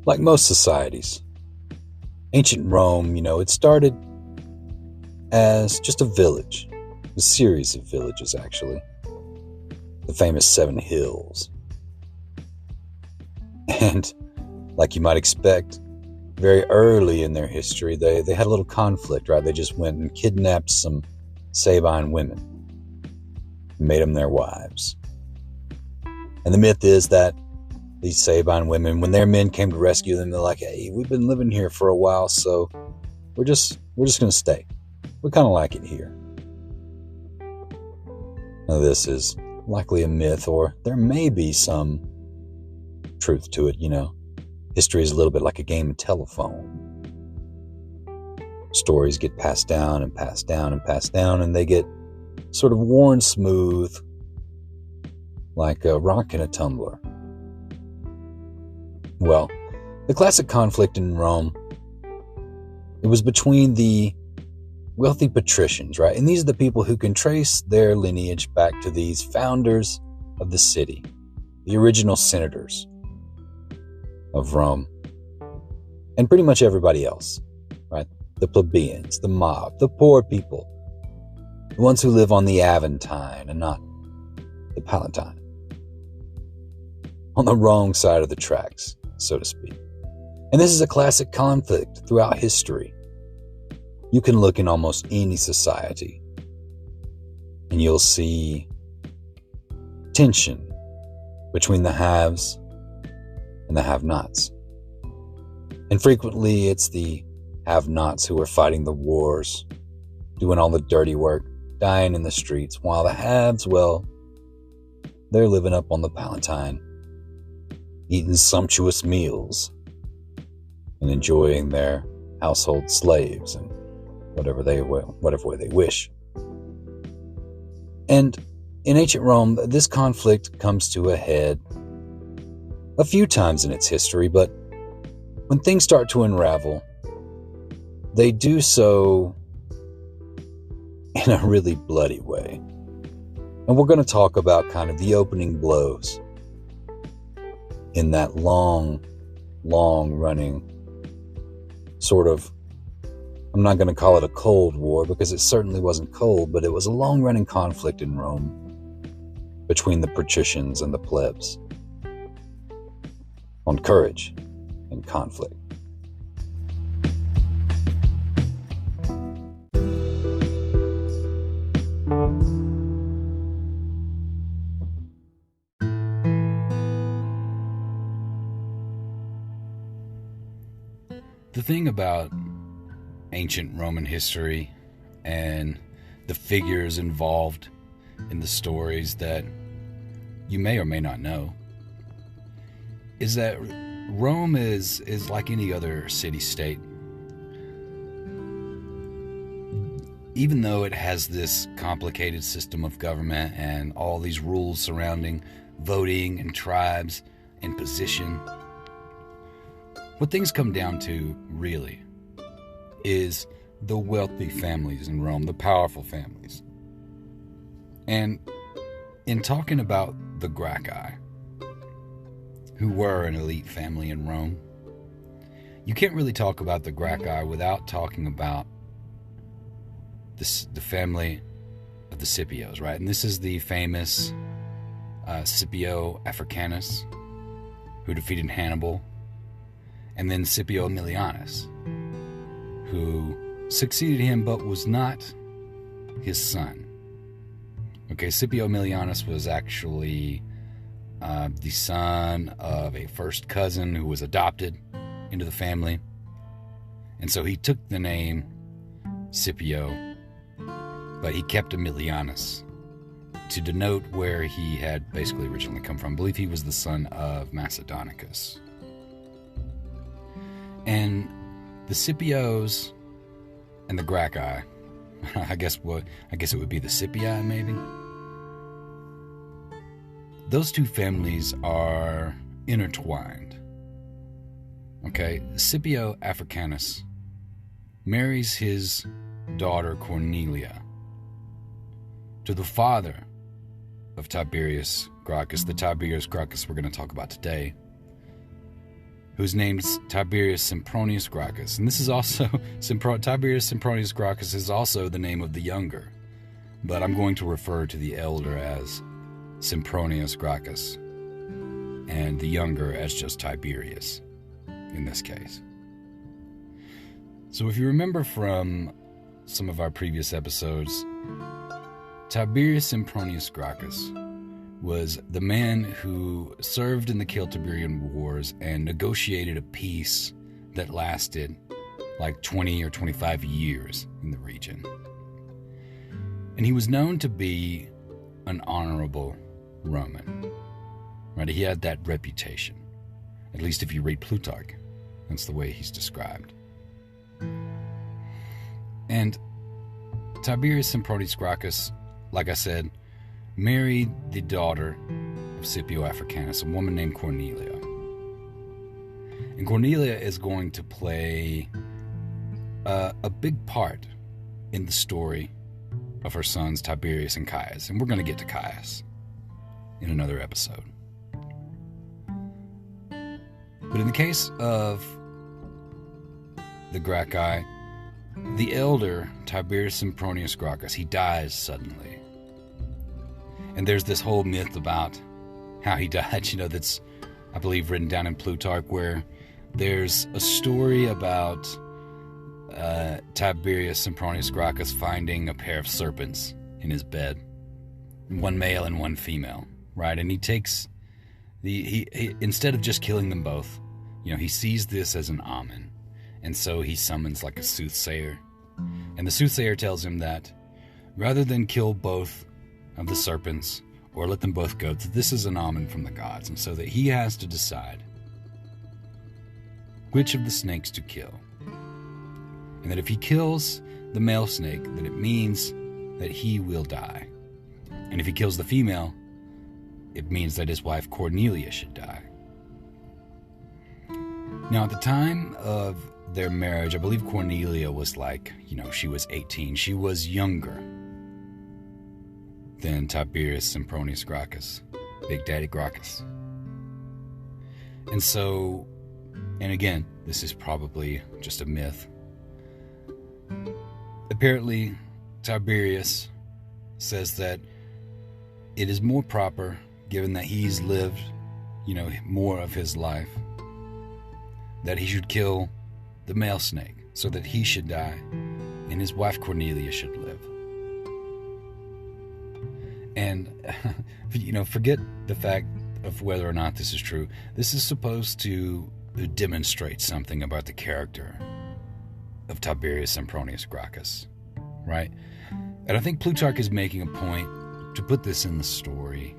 Like most societies, ancient Rome, it started as just a village, a series of villages, actually. The famous 7 hills. And like you might expect, very early in their history, they had a little conflict, right? They just went and kidnapped some Sabine women and made them their wives. And the myth is that these Sabine women, when their men came to rescue them, they're like, hey, we've been living here for a while, so we're just going to stay. We kind of like it here. Now, this is likely a myth, or there may be some truth to it, History is a little bit like a game of telephone. Stories get passed down and passed down and passed down, and they get sort of worn smooth like a rock in a tumbler. Well, the classic conflict in Rome, it was between the wealthy patricians, right? And these are the people who can trace their lineage back to these founders of the city, the original senators of Rome, and pretty much everybody else, right? The plebeians, the mob, the poor people, the ones who live on the Aventine and not the Palatine, on the wrong side of the tracks, so to speak. And this is a classic conflict throughout history. You can look in almost any society, and you'll see tension between the haves and the have-nots. And frequently it's the have-nots who are fighting the wars, doing all the dirty work, dying in the streets, while the haves, well, they're living up on the Palatine, eating sumptuous meals and enjoying their household slaves and whatever way they wish. And in ancient Rome, this conflict comes to a head a few times in its history, but when things start to unravel, they do so in a really bloody way. And we're going to talk about kind of the opening blows in that long running sort of, I'm not going to call it a cold war because it certainly wasn't cold, but it was a long running conflict in Rome between the patricians and the plebs on courage and conflict. The thing about ancient Roman history and the figures involved in the stories that you may or may not know is that Rome is like any other city-state. Even though it has this complicated system of government and all these rules surrounding voting and tribes and position, what things come down to, really, is the wealthy families in Rome, the powerful families. And in talking about the Gracchi, who were an elite family in Rome, you can't really talk about the Gracchi without talking about the family of the Scipios, right? And this is the famous Scipio Africanus, who defeated Hannibal, and then Scipio Aemilianus, who succeeded him but was not his son. Okay, Scipio Aemilianus was actually the son of a first cousin who was adopted into the family, and so he took the name Scipio, but he kept Aemilianus to denote where he had basically originally come from. I believe he was the son of Macedonicus. And the Scipios and the Gracchi, I guess it would be the Scipii, maybe. Those two families are intertwined. Okay, Scipio Africanus marries his daughter Cornelia to the father of Tiberius Gracchus, the Tiberius Gracchus we're going to talk about today, who's named Tiberius Sempronius Gracchus. And this is also, Tiberius Sempronius Gracchus is also the name of the younger. But I'm going to refer to the elder as Sempronius Gracchus, and the younger as just Tiberius, in this case. So if you remember from some of our previous episodes, Tiberius Sempronius Gracchus was the man who served in the Celtiberian Wars and negotiated a peace that lasted like 20 or 25 years in the region. And he was known to be an honorable Roman. Right? He had that reputation. At least if you read Plutarch, that's the way he's described. And Tiberius Sempronius Gracchus, like I said, married the daughter of Scipio Africanus, a woman named Cornelia. And Cornelia is going to play a big part in the story of her sons Tiberius and Caius. And we're going to get to Caius in another episode. But in the case of the Gracchi, the elder Tiberius Sempronius Gracchus, he dies suddenly. And there's this whole myth about how he died, that's, I believe, written down in Plutarch, where there's a story about Tiberius Sempronius Gracchus finding a pair of serpents in his bed, one male and one female, right? And he takes he instead of just killing them both, he sees this as an omen, and so he summons like a soothsayer, and the soothsayer tells him that rather than kill both of the serpents or let them both go, that this is an omen from the gods, and so that he has to decide which of the snakes to kill. And that if he kills the male snake, then it means that he will die. And if he kills the female, it means that his wife Cornelia should die. Now, at the time of their marriage, I believe Cornelia was she was 18. She was younger than Tiberius Sempronius Gracchus, Big Daddy Gracchus. And so, and again, this is probably just a myth. Apparently, Tiberius says that it is more proper, given that he's lived, more of his life, that he should kill the male snake so that he should die and his wife Cornelia should live. And, forget the fact of whether or not this is true. This is supposed to demonstrate something about the character of Tiberius Sempronius Gracchus, right? And I think Plutarch is making a point to put this in the story,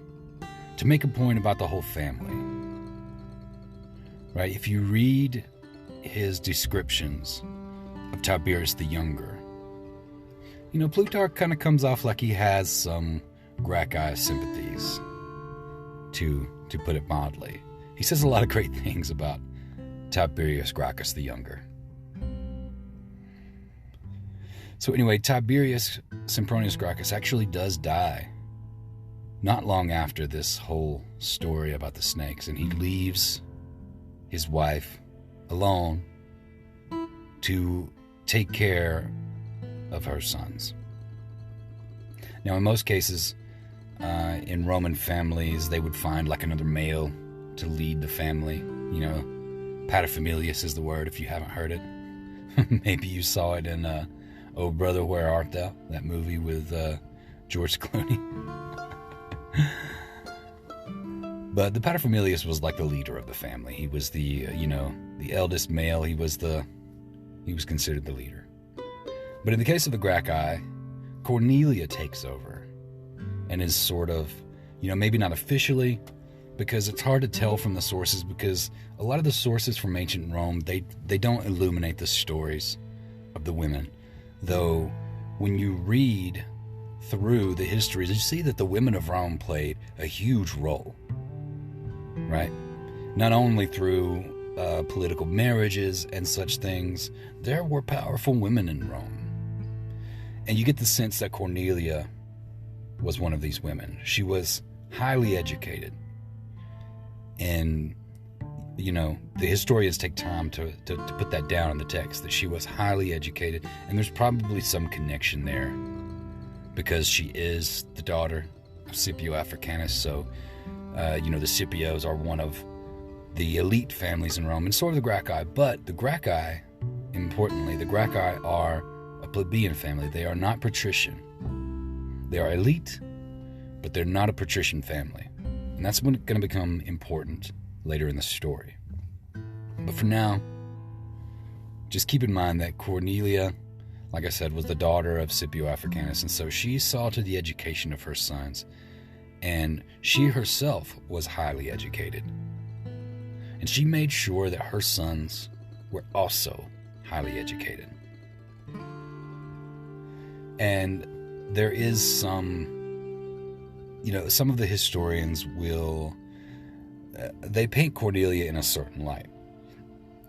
to make a point about the whole family, right? If you read his descriptions of Tiberius the Younger, Plutarch kind of comes off like he has some Gracchi sympathies, to put it mildly. He says a lot of great things about Tiberius Gracchus the Younger. So anyway, Tiberius Sempronius Gracchus actually does die not long after this whole story about the snakes, and he leaves his wife alone to take care of her sons. Now, in most cases, in Roman families, they would find another male to lead the family. Paterfamilias is the word, if you haven't heard it. Maybe you saw it in Oh Brother, Where Art Thou? That movie with George Clooney. But the paterfamilias was like the leader of the family. He was the eldest male. He was considered the leader. But in the case of the Gracchi, Cornelia takes over and is sort of, maybe not officially, because it's hard to tell from the sources, because a lot of the sources from ancient Rome, they don't illuminate the stories of the women. Though when you read through the histories, you see that the women of Rome played a huge role, right? Not only through political marriages and such things, there were powerful women in Rome. And you get the sense that Cornelia was one of these women. She was highly educated. And, the historians take time to put that down in the text, that she was highly educated, and there's probably some connection there because she is the daughter of Scipio Africanus. So, the Scipios are one of the elite families in Rome, and so are the Gracchi. But the Gracchi, importantly, the Gracchi are a plebeian family. They are not patrician. They are elite, but they're not a patrician family. And that's going to become important later in the story. But for now, just keep in mind that Cornelia, like I said, was the daughter of Scipio Africanus, and so she saw to the education of her sons, and she herself was highly educated. And she made sure that her sons were also highly educated. And there is some of the historians will, they paint Cornelia in a certain light.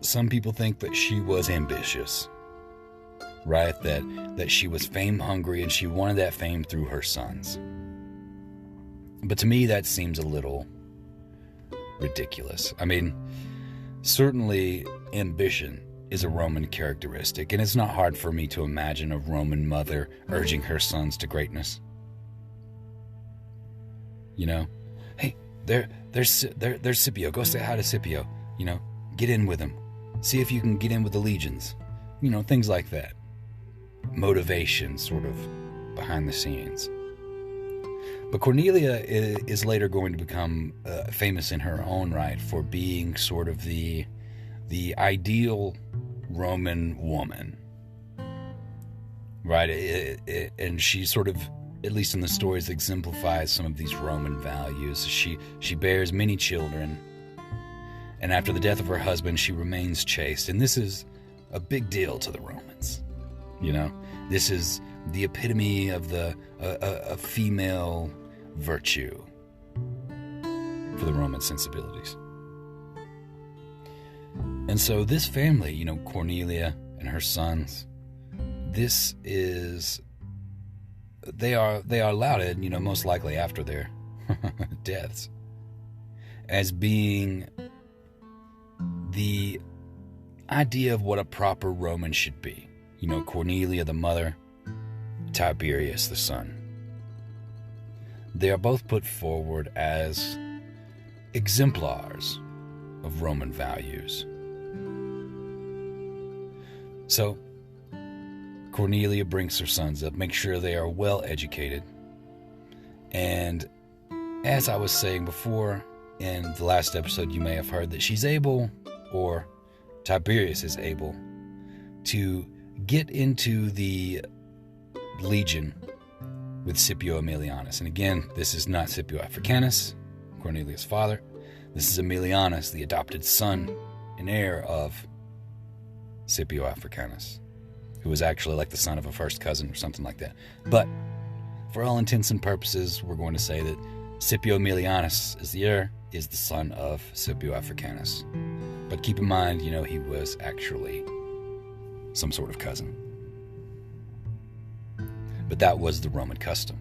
Some people think that she was ambitious, right? That she was fame hungry and she wanted that fame through her sons. But to me, that seems a little ridiculous. I mean, certainly ambition is a Roman characteristic, and it's not hard for me to imagine a Roman mother urging her sons to greatness. Hey, there's Scipio. Go say hi to Scipio. Get in with him. See if you can get in with the legions. Things like that. Motivation, sort of, behind the scenes. But Cornelia is later going to become famous in her own right for being sort of the ideal Roman woman, right? And she sort of, at least in the stories, exemplifies some of these Roman values. She bears many children, and after the death of her husband, she remains chaste. And this is a big deal to the Romans. This is the epitome of a female virtue for the Roman sensibilities. And so this family, Cornelia and her sons, they are lauded, most likely after their deaths, as being the idea of what a proper Roman should be. Cornelia the mother, Tiberius the son. They are both put forward as exemplars of Roman values. So, Cornelia brings her sons up, makes sure they are well educated. And as I was saying before, in the last episode, you may have heard that she's able, or Tiberius is able, to get into the legion with Scipio Aemilianus. And again, this is not Scipio Africanus, Cornelius' father. This is Aemilianus, the adopted son and heir of Scipio Africanus, who was actually like the son of a first cousin or something like that. But for all intents and purposes, we're going to say that Scipio Aemilianus is the heir, is the son of Scipio Africanus. But keep in mind, he was actually some sort of cousin. But that was the Roman custom.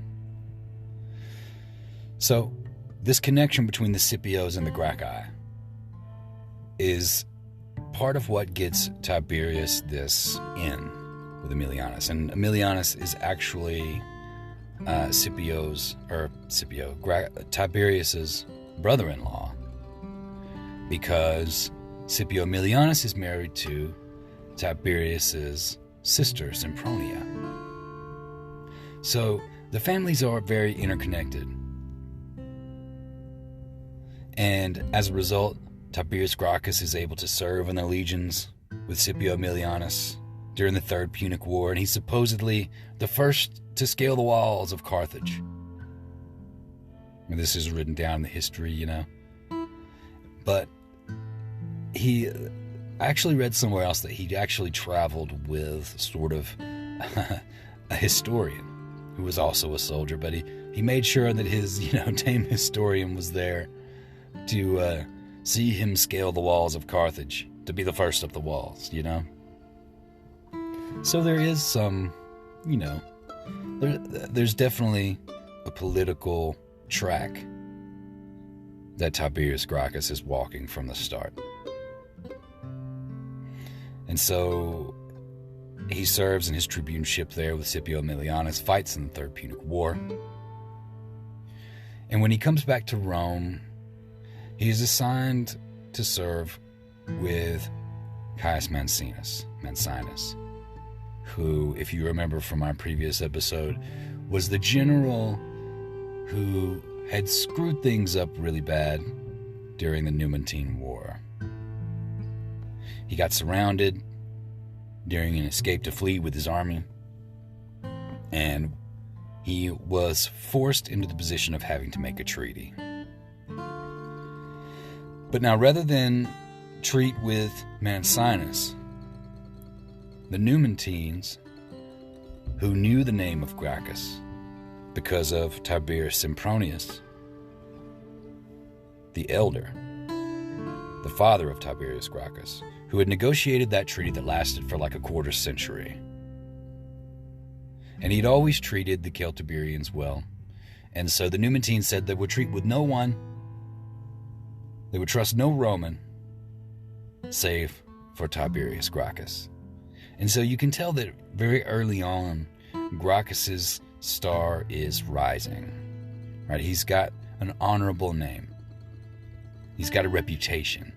So, this connection between the Scipios and the Gracchi is part of what gets Tiberius this in with Aemilianus. And Aemilianus is actually Tiberius's brother-in-law, because Scipio Aemilianus is married to Tiberius's sister, Sempronia. So the families are very interconnected. And as a result, Tiberius Gracchus is able to serve in the legions with Scipio Aemilianus during the Third Punic War, and he's supposedly the first to scale the walls of Carthage. And this is written down in the history, But I actually read somewhere else that he actually traveled with sort of a historian who was also a soldier, but he made sure that his, tame historian was there to see him scale the walls of Carthage, to be the first up the walls, So there is some, there's definitely a political track that Tiberius Gracchus is walking from the start. And so he serves in his tribuneship there with Scipio Aemilianus, fights in the Third Punic War. And when he comes back to Rome, he is assigned to serve with Caius Mancinus, who, if you remember from our previous episode, was the general who had screwed things up really bad during the Numantine War. He got surrounded during an escape to flee with his army, and he was forced into the position of having to make a treaty. But now, rather than treat with Mancinus, the Numantines, who knew the name of Gracchus because of Tiberius Sempronius, the elder, the father of Tiberius Gracchus, who had negotiated that treaty that lasted for like a quarter century. And he'd always treated the Celtiberians well. And so the Numantines said they would treat with no one, they would trust no Roman, save for Tiberius Gracchus. And so you can tell that very early on, Gracchus's star is rising. Right? He's got an honorable name. He's got a reputation.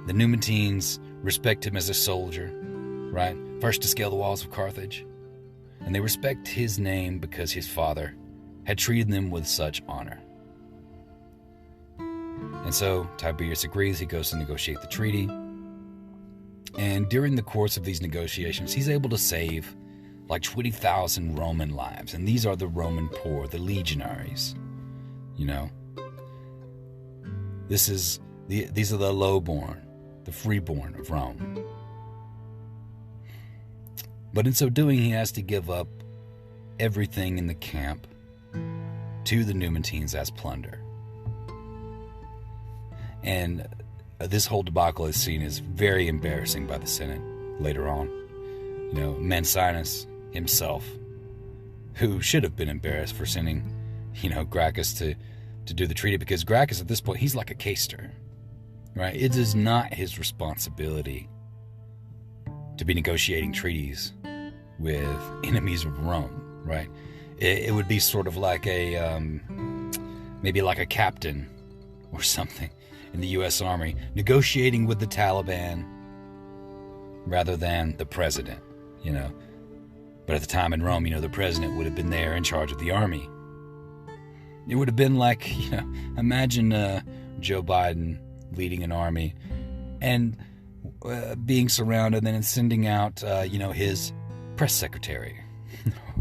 The Numantines respect him as a soldier, right? First to scale the walls of Carthage. And they respect his name because his father had treated them with such honor. And so Tiberius agrees. He goes to negotiate the treaty. And during the course of these negotiations, he's able to save like 20,000 Roman lives. And these are the Roman poor, the legionaries. You know? These are the lowborn, the freeborn of Rome. But in so doing, he has to give up everything in the camp to the Numantines as plunder. And this whole debacle is seen as very embarrassing by the Senate later on. You know, Mancinus himself, who should have been embarrassed for sending, Gracchus to do the treaty, because Gracchus at this point, he's like a caster, right? It is not his responsibility to be negotiating treaties with enemies of Rome, right? It would be sort of like maybe like a captain or something in the U.S. Army negotiating with the Taliban rather than the president, But at the time in Rome, the president would have been there in charge of the army. It would have been like, imagine Joe Biden leading an army and being surrounded and then sending out, his press secretary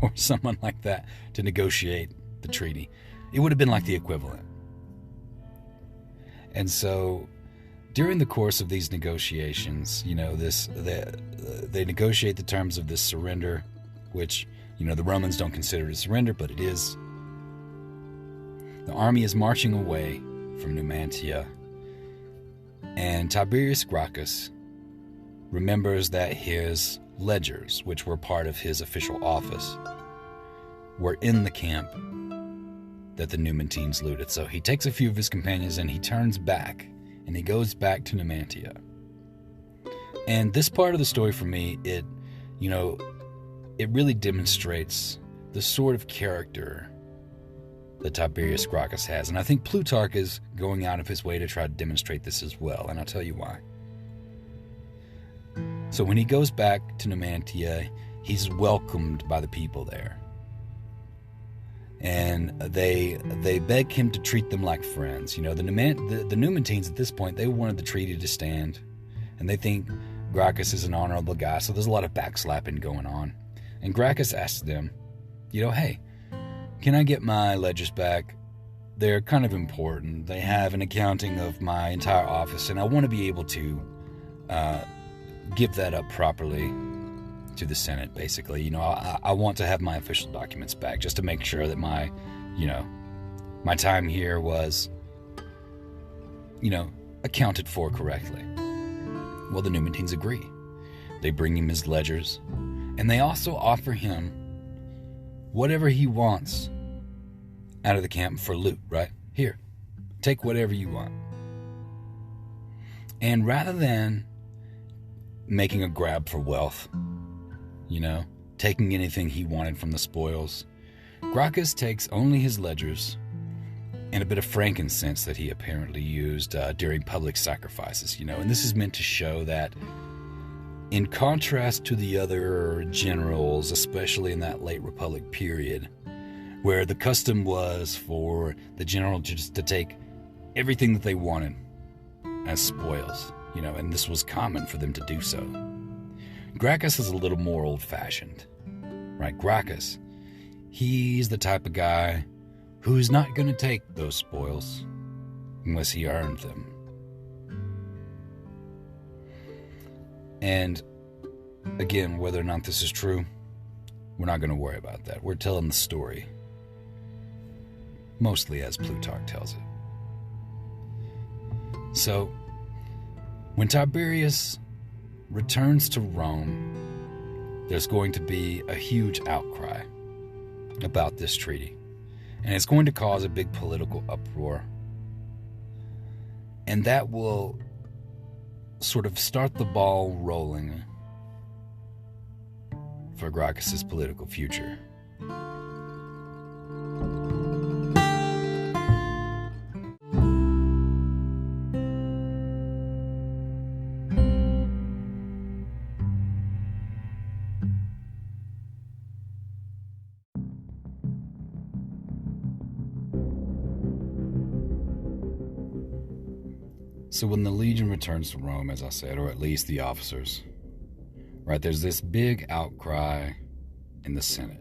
or someone like that to negotiate the treaty. It would have been like the equivalent. And so during the course of these negotiations, they negotiate the terms of this surrender, which, the Romans don't consider it a surrender, but it is. The army is marching away from Numantia, and Tiberius Gracchus remembers that his ledgers, which were part of his official office, were in the camp that the Numantines looted. So he takes a few of his companions and he turns back, and he goes back to Numantia. And this part of the story for me, it really demonstrates the sort of character that Tiberius Gracchus has. And I think Plutarch is going out of his way to try to demonstrate this as well, and I'll tell you why. So when he goes back to Numantia, he's welcomed by the people there. And they beg him to treat them like friends. The Numantines at this point, they wanted the treaty to stand, and they think Gracchus is an honorable guy, so there's a lot of backslapping going on. And Gracchus asks them, hey, can I get my ledgers back? They're kind of important. They have an accounting of my entire office, and I want to be able to give that up properly to the Senate, basically. I want to have my official documents back, just to make sure that my time here was, accounted for correctly. Well, the Numantines agree. They bring him his ledgers, and they also offer him whatever he wants out of the camp for loot, right? Here, take whatever you want. And rather than making a grab for wealth, taking anything he wanted from the spoils. Gracchus takes only his ledgers and a bit of frankincense that he apparently used during public sacrifices, and this is meant to show that in contrast to the other generals, especially in that late Republic period, where the custom was for the general just to take everything that they wanted as spoils, and this was common for them to do so. Gracchus is a little more old-fashioned, right? Gracchus, he's the type of guy who's not going to take those spoils unless he earned them. And again, whether or not this is true, we're not going to worry about that. We're telling the story mostly as Plutarch tells it. So, when Tiberius returns to Rome, there's going to be a huge outcry about this treaty. And it's going to cause a big political uproar. And that will sort of start the ball rolling for Gracchus' political future. So when the legion returns to Rome, as I said, or at least the officers, right, there's this big outcry in the Senate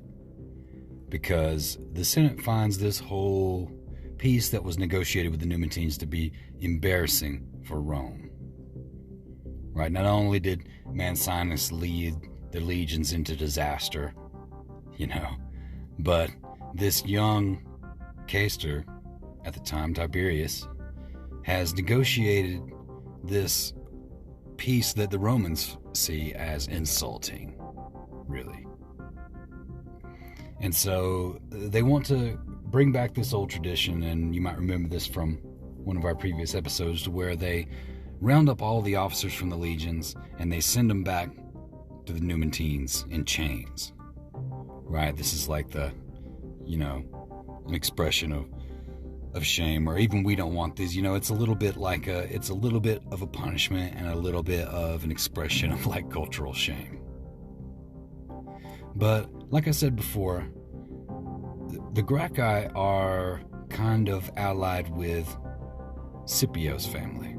because the Senate finds this whole peace that was negotiated with the Numantines to be embarrassing for Rome. Right, not only did Mancinus lead the legions into disaster, but this young Caesar at the time, Tiberius, has negotiated this peace that the Romans see as insulting, really. And so they want to bring back this old tradition, and you might remember this from one of our previous episodes, where they round up all the officers from the legions and they send them back to the Numantines in chains. Right? This is like an expression of shame, or even we don't want this, it's a little bit like it's a little bit of a punishment and a little bit of an expression of like cultural shame. But like I said before, the Gracchi are kind of allied with Scipio's family,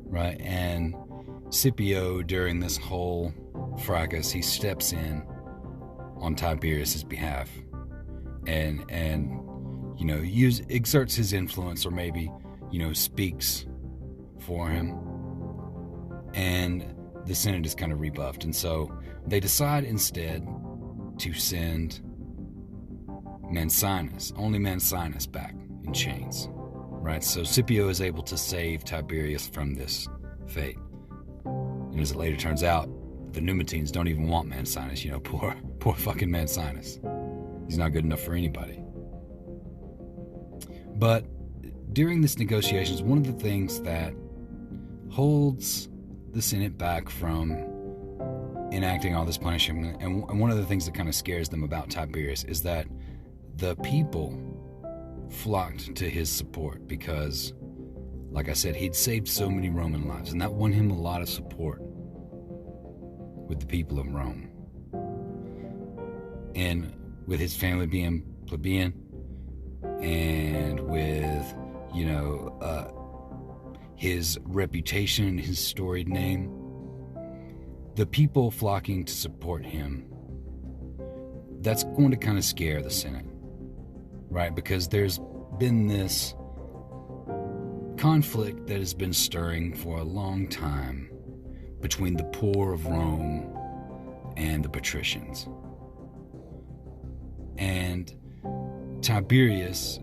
right? And Scipio, during this whole fracas, he steps in on Tiberius's behalf and exerts his influence, or maybe, speaks for him. And the Senate is kind of rebuffed. And so they decide instead to send only Mancinus back in chains. Right? So Scipio is able to save Tiberius from this fate. And as it later turns out, the Numantines don't even want Mancinus. Poor fucking Mancinus. He's not good enough for anybody. But during this negotiations, one of the things that holds the Senate back from enacting all this punishment, and one of the things that kind of scares them about Tiberius, is that the people flocked to his support because, like I said, he'd saved so many Roman lives, and that won him a lot of support with the people of Rome. And with his family being plebeian, and with, his reputation, his storied name, the people flocking to support him, that's going to kind of scare the Senate, right? Because there's been this conflict that has been stirring for a long time between the poor of Rome and the patricians. And Tiberius,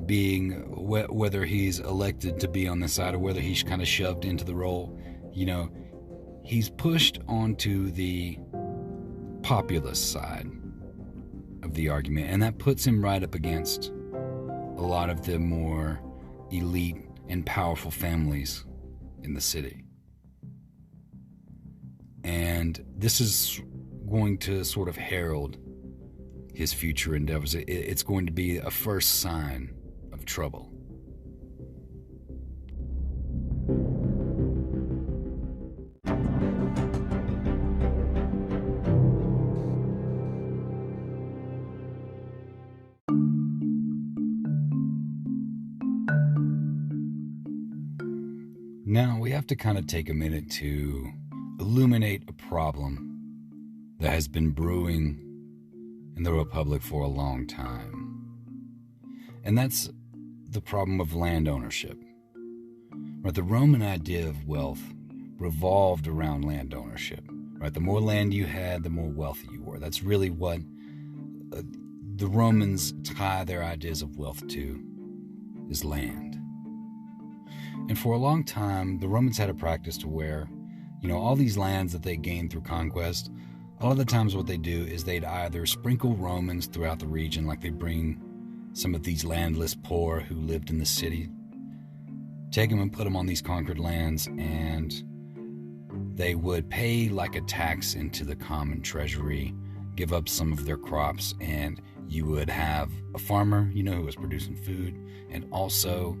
being whether he's elected to be on the side or whether he's kind of shoved into the role, he's pushed onto the populist side of the argument, and that puts him right up against a lot of the more elite and powerful families in the city. And this is going to sort of herald his future endeavors. It's going to be a first sign of trouble. Now, we have to kind of take a minute to illuminate a problem that has been brewing in the Republic for a long time. And that's the problem of land ownership. Right? The Roman idea of wealth revolved around land ownership. Right? The more land you had, the more wealthy you were. That's really what the Romans tie their ideas of wealth to, is land. And for a long time, the Romans had a practice to where, all these lands that they gained through conquest, a lot of the times what they do is they'd either sprinkle Romans throughout the region, like they bring some of these landless poor who lived in the city, take them and put them on these conquered lands, and they would pay like a tax into the common treasury, give up some of their crops, and you would have a farmer, who was producing food, and also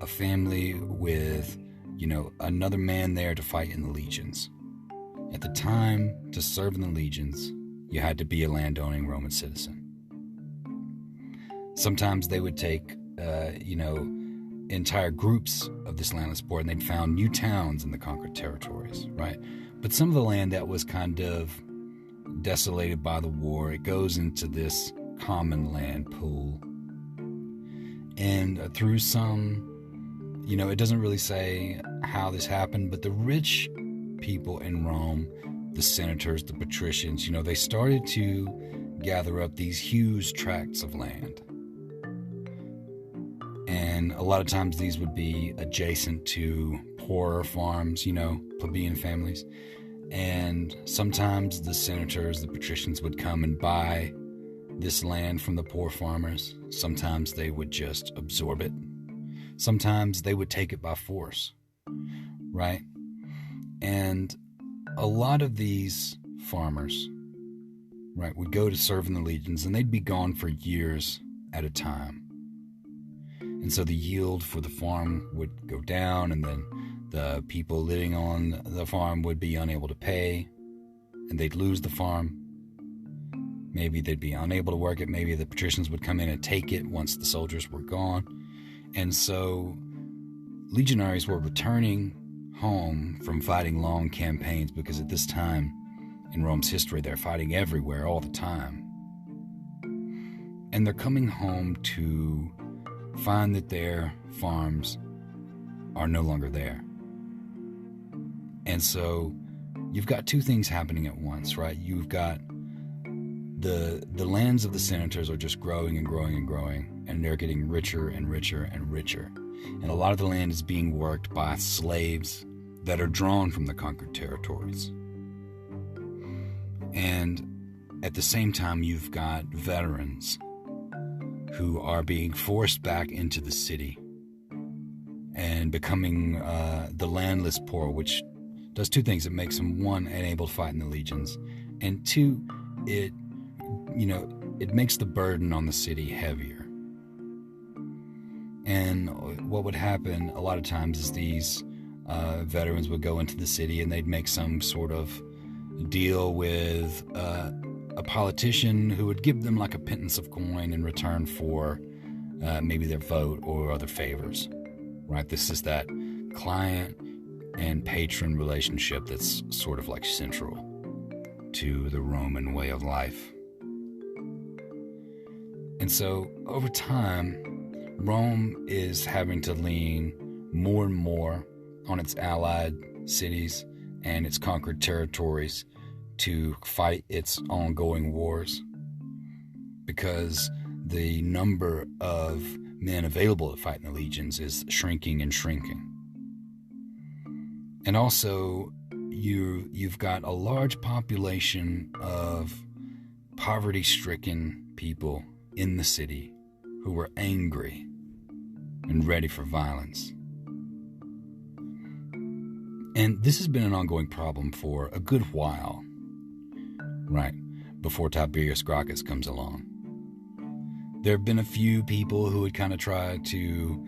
a family with, another man there to fight in the legions. At the time, to serve in the legions, you had to be a landowning Roman citizen. Sometimes they would take, entire groups of this landless poor, and they'd found new towns in the conquered territories, right? But some of the land that was kind of desolated by the war, it goes into this common land pool. And through some, it doesn't really say how this happened, but the rich people in Rome, the senators, the patricians, they started to gather up these huge tracts of land. And a lot of times these would be adjacent to poorer farms, plebeian families. And sometimes the senators, the patricians would come and buy this land from the poor farmers. Sometimes they would just absorb it. Sometimes they would take it by force, right? And a lot of these farmers, right, would go to serve in the legions, and they'd be gone for years at a time. And so the yield for the farm would go down, and then the people living on the farm would be unable to pay, and they'd lose the farm. Maybe they'd be unable to work it. Maybe the patricians would come in and take it once the soldiers were gone. And so legionaries were returning home from fighting long campaigns, because at this time in Rome's history, they're fighting everywhere all the time. And they're coming home to find that their farms are no longer there. And so you've got two things happening at once, right? You've got the lands of the senators are just growing and growing and growing, and they're getting richer and richer and richer. And a lot of the land is being worked by slaves that are drawn from the conquered territories. And at the same time, you've got veterans who are being forced back into the city and becoming the landless poor, which does two things. It makes them, one, unable to fight in the legions, and two, it makes the burden on the city heavier. And what would happen a lot of times is these veterans would go into the city, and they'd make some sort of deal with a politician who would give them like a pittance of coin in return for maybe their vote or other favors, right? This is that client and patron relationship that's sort of like central to the Roman way of life. And so over time, Rome is having to lean more and more on its allied cities and its conquered territories to fight its ongoing wars, because the number of men available to fight in the legions is shrinking and shrinking. And also, you've got a large population of poverty-stricken people in the city who were angry and ready for violence. And this has been an ongoing problem for a good while, right, before Tiberius Gracchus comes along. There have been a few people who would kind of try to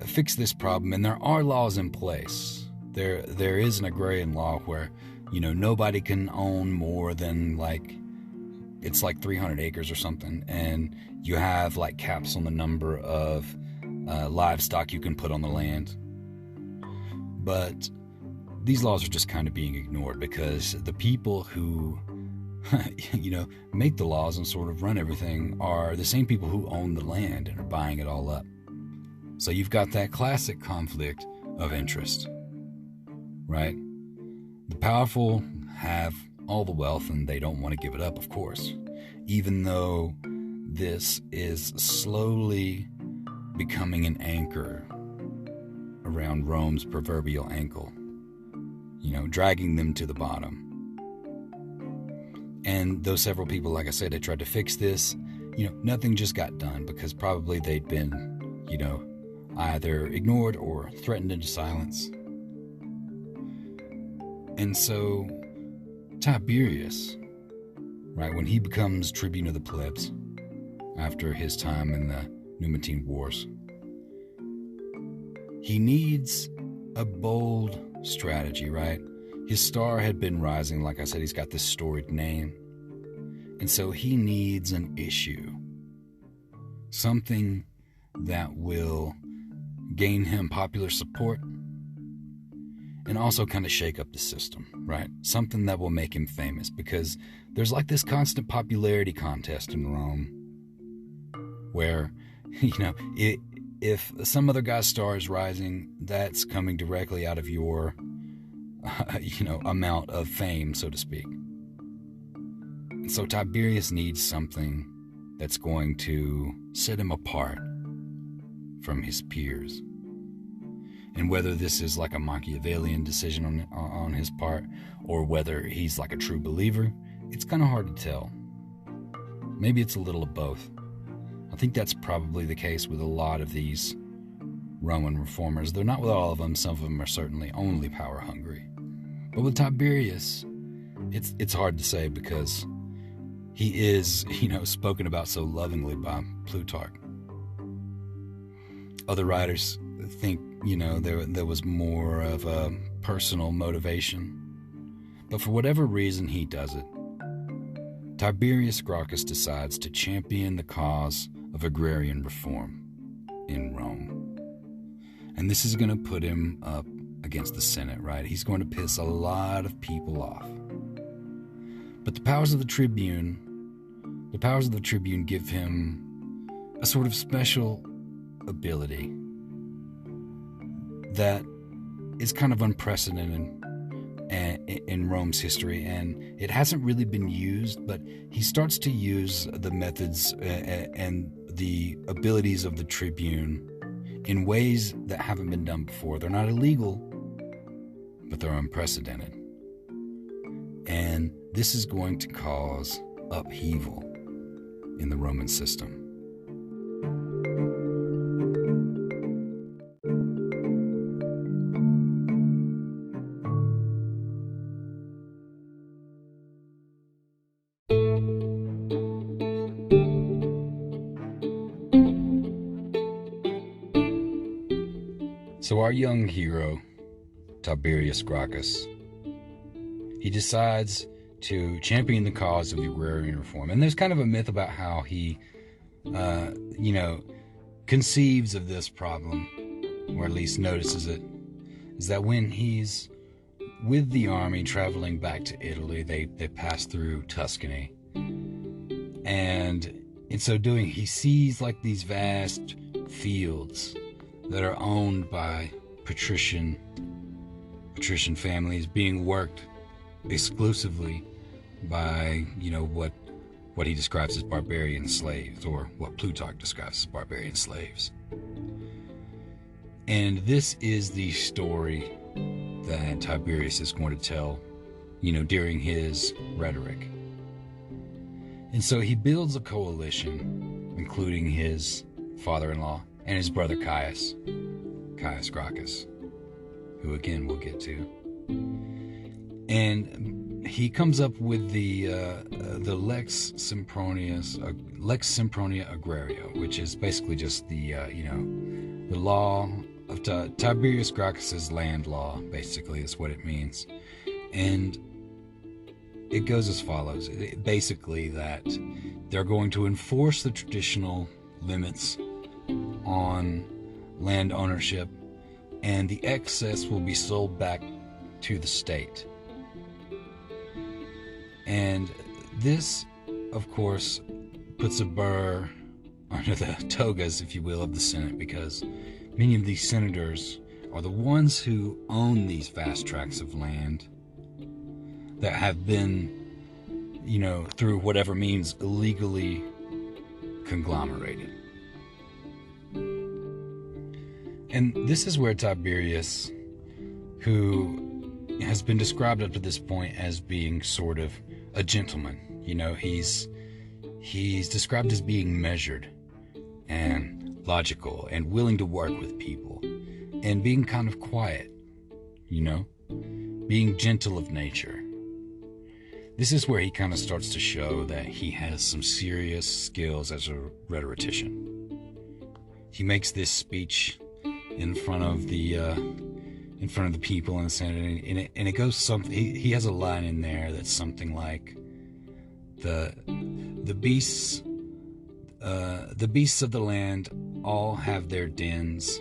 fix this problem, and there are laws in place. There is an agrarian law where, nobody can own more than it's like 300 acres or something, and you have like caps on the number of livestock you can put on the land. But these laws are just kind of being ignored because the people who make the laws and sort of run everything are the same people who own the land and are buying it all up. So you've got that classic conflict of interest, right? The powerful have all the wealth and they don't want to give it up, of course, even though this is slowly becoming an anchor around Rome's proverbial ankle, dragging them to the bottom. And though several people, like I said, had tried to fix this, nothing just got done because probably they'd been, either ignored or threatened into silence. And so Tiberius, right, when he becomes tribune of the plebs after his time in the Numantine Wars, he needs a bold strategy, right? His star had been rising. Like I said, he's got this storied name. And so he needs an issue. Something that will gain him popular support and also kind of shake up the system, right? Something that will make him famous, because there's like this constant popularity contest in Rome where, if some other guy's star is rising, that's coming directly out of your amount of fame, so to speak. And so Tiberius needs something that's going to set him apart from his peers. And whether this is like a Machiavellian decision on his part, or whether he's like a true believer, it's kind of hard to tell. Maybe it's a little of both. I think that's probably the case with a lot of these Roman reformers. They're not with all of them. Some of them are certainly only power hungry. But with Tiberius, it's hard to say because he is, spoken about so lovingly by Plutarch. Other writers think, there was more of a personal motivation. But for whatever reason he does it, Tiberius Gracchus decides to champion the cause of agrarian reform in Rome. And this is going to put him up against the Senate, right? He's going to piss a lot of people off. But the powers of the tribune give him a sort of special ability that is kind of unprecedented in Rome's history, and it hasn't really been used, but he starts to use the methods and the abilities of the tribune in ways that haven't been done before. They're not illegal, but they're unprecedented. And this is going to cause upheaval in the Roman system. So our young hero, Tiberius Gracchus, he decides to champion the cause of the agrarian reform. And there's kind of a myth about how he, conceives of this problem, or at least notices it, is that when he's with the army traveling back to Italy, they pass through Tuscany. And in so doing, he sees like these vast fields that are owned by patrician families being worked exclusively by, what he describes as barbarian slaves, or what Plutarch describes as barbarian slaves. And this is the story that Tiberius is going to tell, during his rhetoric. And so he builds a coalition, including his father-in-law and his brother Caius Gracchus. who again we'll get to. And he comes up with the Lex Sempronia Agraria, which is basically just the law of Tiberius Gracchus's land law. Basically, is what it means, and it goes as follows: basically, that they're going to enforce the traditional limits on land ownership, and the excess will be sold back to the state. And this, of course, puts a burr under the togas, if you will, of the Senate, because many of these senators are the ones who own these vast tracts of land that have been, through whatever means, illegally conglomerated. And this is where Tiberius, who has been described up to this point as being sort of a gentleman, he's described as being measured and logical and willing to work with people and being kind of quiet, being gentle of nature. This is where he kind of starts to show that he has some serious skills as a rhetorician. He makes this speech in front of the people in the Senate, and it goes something. He has a line in there that's something like, the beasts of the land all have their dens,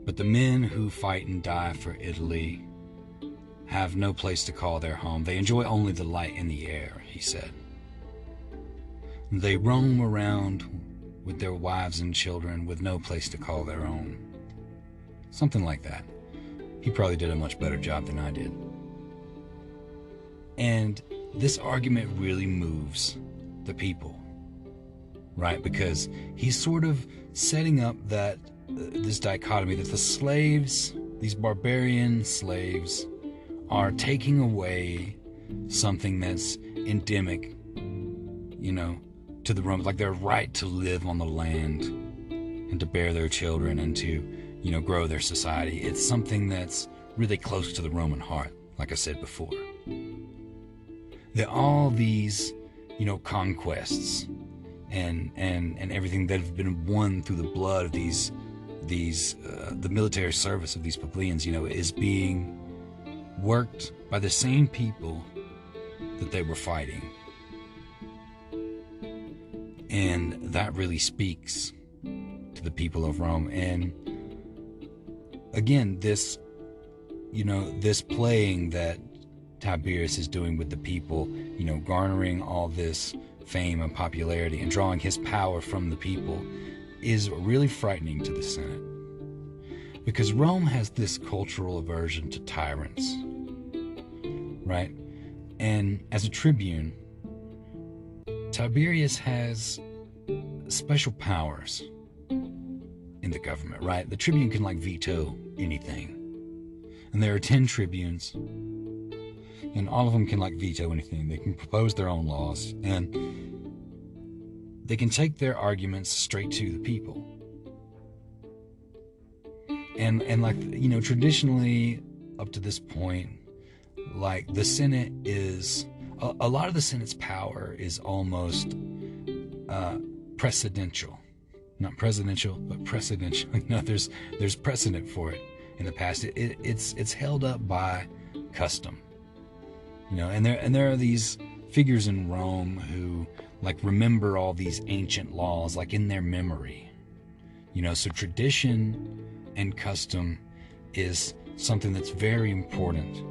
but the men who fight and die for Italy have no place to call their home. They enjoy only the light in the air, he said. They roam around with their wives and children with no place to call their own. Something like that. He probably did a much better job than I did. And this argument really moves the people, right? Because he's sort of setting up that this dichotomy that the slaves, these barbarian slaves, are taking away something that's endemic, to the Romans, like their right to live on the land and to bear their children and to, grow their society. It's something that's really close to the Roman heart, like I said before. That all these, conquests and everything that have been won through the blood of the military service of these plebeians, is being worked by the same people that they were fighting. And that really speaks to the people of Rome. And again, this playing that Tiberius is doing with the people, garnering all this fame and popularity and drawing his power from the people, is really frightening to the Senate. Because Rome has this cultural aversion to tyrants, right? And as a tribune, Tiberius has special powers in the government, right? The tribune can veto anything. And there are 10 tribunes, and all of them can veto anything. They can propose their own laws, and they can take their arguments straight to the people. And traditionally up to this point, the Senate is a lot of the Senate's power is almost precedential. Not presidential, but precedential. There's precedent for it in the past. It's held up by custom. And there are these figures in Rome who remember all these ancient laws in their memory. So tradition and custom is something that's very important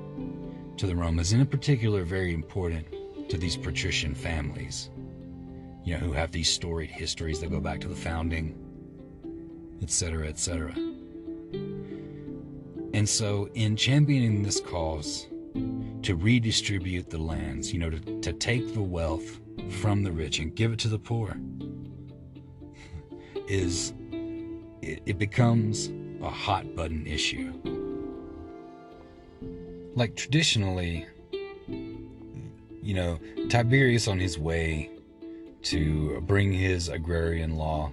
to the Romans, and in particular very important to these patrician families, who have these storied histories that go back to the founding, etc., etc. And so in championing this cause to redistribute the lands, to take the wealth from the rich and give it to the poor, it becomes a hot button issue. Traditionally, Tiberius, on his way to bring his agrarian law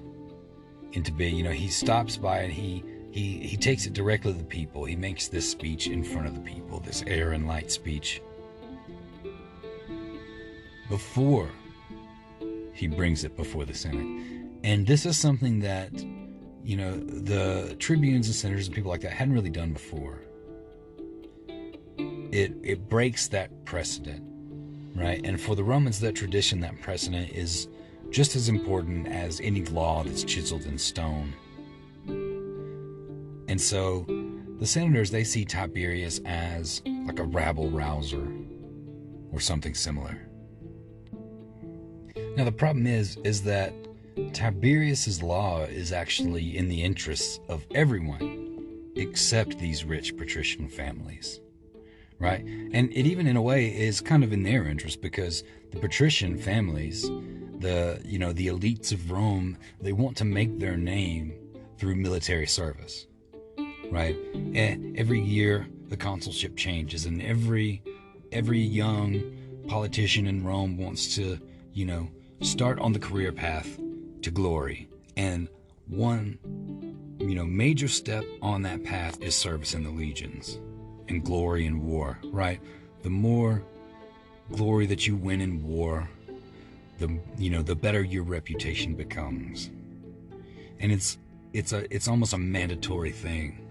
into being, he stops by and he he takes it directly to the people. He makes this speech in front of the people, this air and light speech, before he brings it before the Senate. And this is something that, the tribunes and senators and people like that hadn't really done before. It breaks that precedent, right? And for the Romans, that tradition, that precedent is just as important as any law that's chiseled in stone. And so the senators, they see Tiberius as like a rabble-rouser or something similar. Now the problem is that Tiberius's law is actually in the interests of everyone except these rich patrician families, right? And it even in a way is kind of in their interest, because the patrician families, the elites of Rome, they want to make their name through military service, right? And every year the consulship changes, and every young politician in Rome wants to, start on the career path to glory. And one, major step on that path is service in the legions and glory in war, right? The more glory that you win in war, the better your reputation becomes. And it's almost a mandatory thing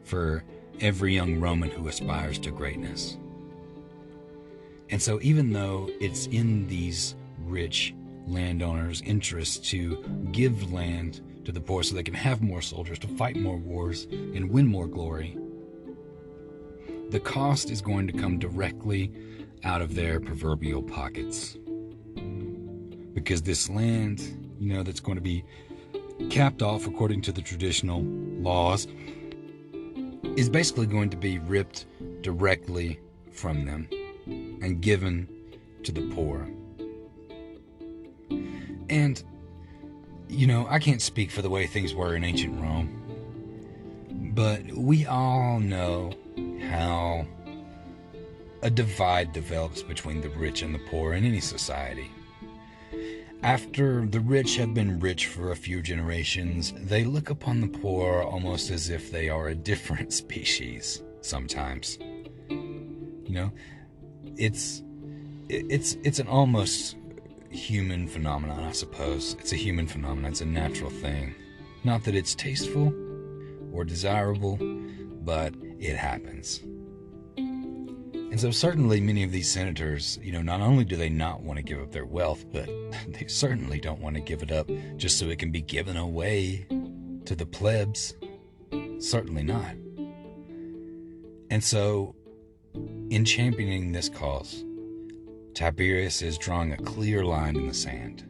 for every young Roman who aspires to greatness. And so even though it's in these rich landowners' interest to give land to the poor so they can have more soldiers to fight more wars and win more glory, the cost is going to come directly out of their proverbial pockets. Because this land, that's going to be capped off according to the traditional laws, is basically going to be ripped directly from them and given to the poor. And, I can't speak for the way things were in ancient Rome, but we all know how a divide develops between the rich and the poor in any society. After the rich have been rich for a few generations, they look upon the poor almost as if they are a different species sometimes. It's an almost human phenomenon, I suppose. It's a human phenomenon. It's a natural thing. Not that it's tasteful or desirable, but it happens. And so certainly many of these senators, not only do they not want to give up their wealth, but they certainly don't want to give it up just so it can be given away to the plebs. Certainly not. And so, in championing this cause, Tiberius is drawing a clear line in the sand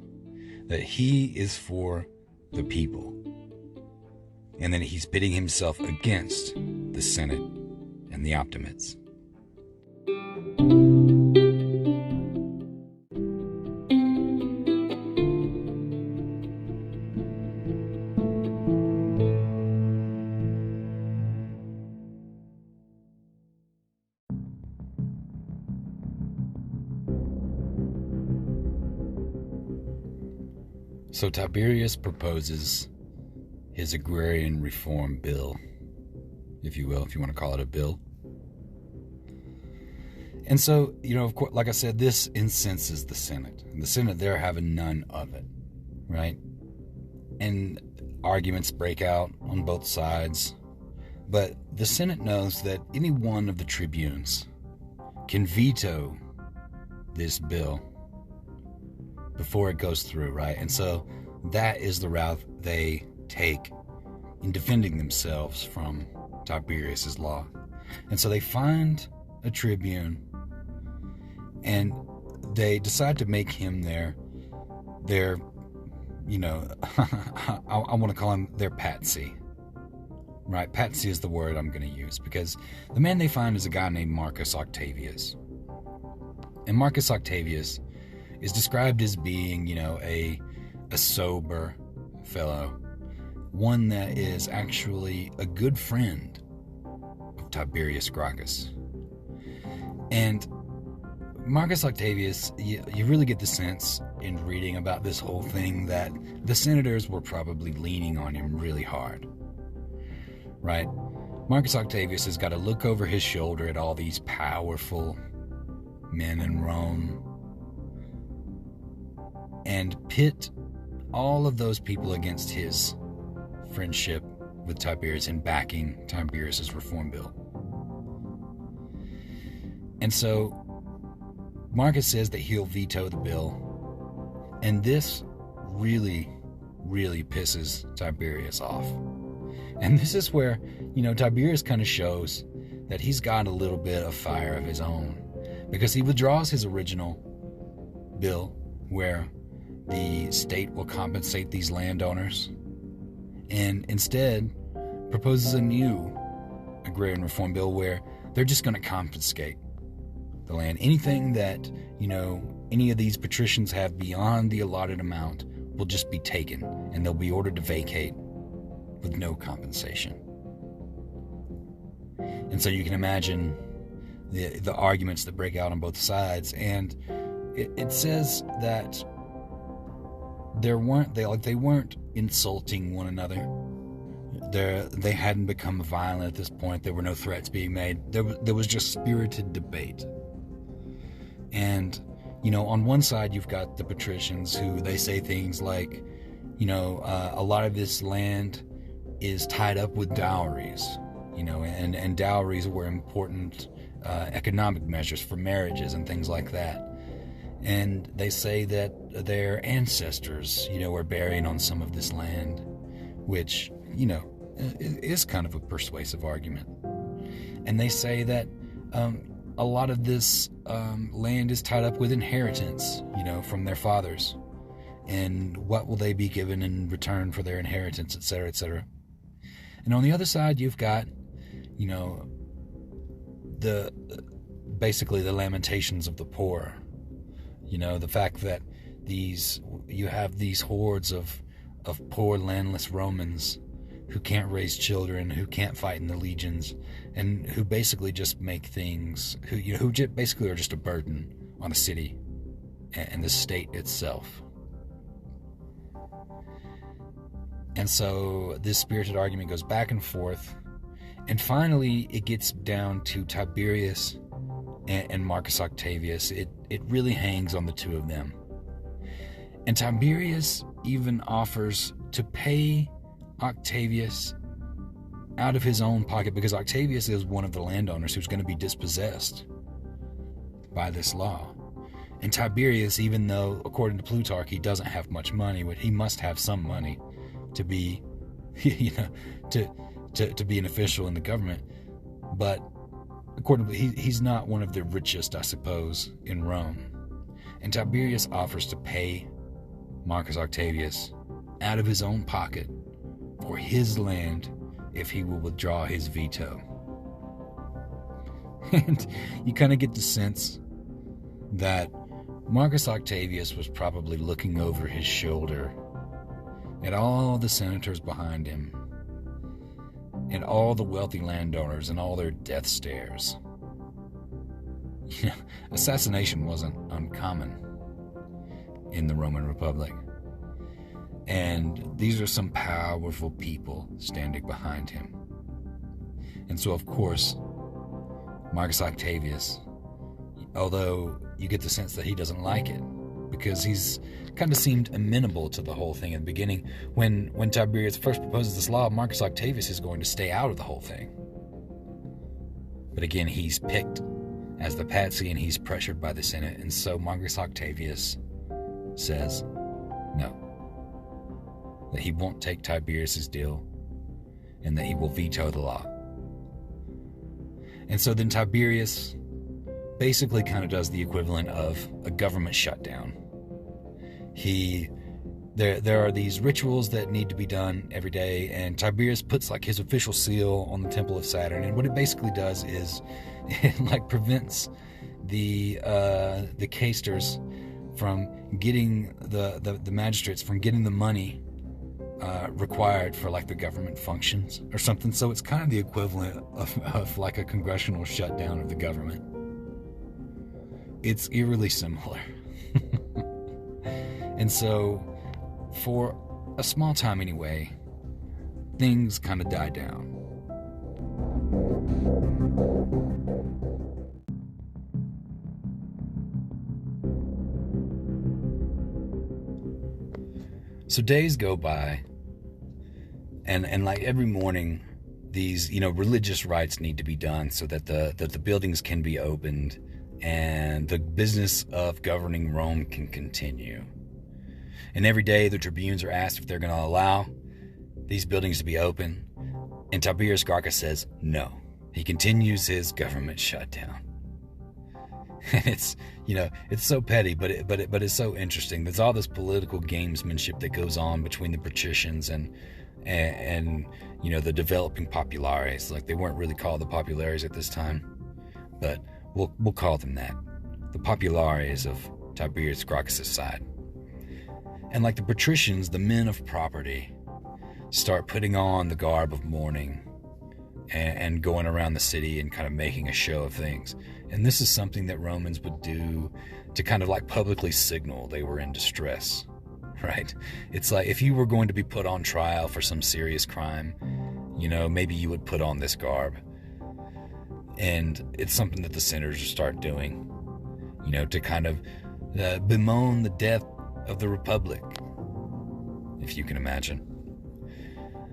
that he is for the people, and that he's pitting himself against the Senate and the Optimates. So Tiberius proposes his agrarian reform bill, if you will, if you want to call it a bill. And so, of course, like I said, this incenses the Senate. And the Senate, they're having none of it, right? And arguments break out on both sides. But the Senate knows that any one of the tribunes can veto this bill before it goes through, right? And so that is the route they take in defending themselves from Tiberius's law. And so they find a tribune, and they decide to make him their I want to call him their patsy. Right? Patsy is the word I'm going to use, because the man they find is a guy named Marcus Octavius. And Marcus Octavius is described as being, a sober fellow, one that is actually a good friend of Tiberius Gracchus. And Marcus Octavius, you really get the sense in reading about this whole thing that the senators were probably leaning on him really hard, right? Marcus Octavius has got to look over his shoulder at all these powerful men in Rome and pit all of those people against his friendship with Tiberius and backing Tiberius's reform bill. And so Marcus says that he'll veto the bill, and this really, really pisses Tiberius off. And this is where, Tiberius kind of shows that he's got a little bit of fire of his own, because he withdraws his original bill where the state will compensate these landowners, and instead proposes a new agrarian reform bill where they're just going to confiscate the land. Anything that, any of these patricians have beyond the allotted amount will just be taken, and they'll be ordered to vacate with no compensation. And so you can imagine the arguments that break out on both sides. And it says that they weren't insulting one another. They hadn't become violent at this point. There were no threats being made. There was just spirited debate. And, on one side you've got the patricians who they say things like, a lot of this land is tied up with dowries, and dowries were important economic measures for marriages and things like that. And they say that their ancestors, were buried on some of this land, which, is kind of a persuasive argument. And they say that a lot of this land is tied up with inheritance, from their fathers. And what will they be given in return for their inheritance, et cetera, et cetera. And on the other side, you've got, basically the lamentations of the poor. The fact that you have these hordes of poor landless Romans who can't raise children, who can't fight in the legions, and who basically just make things, who basically are just a burden on the city and the state itself. And so this spirited argument goes back and forth, and finally it gets down to Tiberius and Marcus Octavius. It really hangs on the two of them. And Tiberius even offers to pay Octavius out of his own pocket, because Octavius is one of the landowners who's going to be dispossessed by this law. And Tiberius, even though, according to Plutarch, he doesn't have much money, he must have some money to be, to be an official in the government. But according to he's not one of the richest, I suppose, in Rome. And Tiberius offers to pay Marcus Octavius out of his own pocket for his land if he will withdraw his veto. And you kind of get the sense that Marcus Octavius was probably looking over his shoulder at all the senators behind him and all the wealthy landowners and all their death stares. Assassination wasn't uncommon in the Roman Republic. And these are some powerful people standing behind him. And so, of course, Marcus Octavius, although you get the sense that he doesn't like it, because he's kind of seemed amenable to the whole thing in the beginning. When Tiberius first proposes this law, Marcus Octavius is going to stay out of the whole thing. But again, he's picked as the patsy and he's pressured by the Senate. And so Marcus Octavius says no, that he won't take Tiberius's deal and that he will veto the law. And so then Tiberius basically kind of does the equivalent of a government shutdown. There are these rituals that need to be done every day, and Tiberius puts like his official seal on the Temple of Saturn. And what it basically does is it like prevents the caestors from getting the magistrates from getting the money required for like the government functions or something. So it's kind of the equivalent of like a congressional shutdown of the government. It's eerily similar. And so for a small time anyway, things kind of die down. So days go by, and like every morning, these religious rites need to be done so that the buildings can be opened and the business of governing Rome can continue. And every day the tribunes are asked if they're going to allow these buildings to be open, and Tiberius Gracchus says no. He continues his government shutdown. And it's so petty, but it's so interesting. There's all this political gamesmanship that goes on between the patricians and the developing populares. Like, they weren't really called the populares at this time, but we'll call them that. The populares of Tiberius Gracchus' side. And like the patricians, the men of property start putting on the garb of mourning and going around the city and kind of making a show of things. And this is something that Romans would do to kind of like publicly signal they were in distress, right? It's like if you were going to be put on trial for some serious crime, maybe you would put on this garb. And it's something that the senators start doing, to kind of bemoan the death of the Republic, if you can imagine.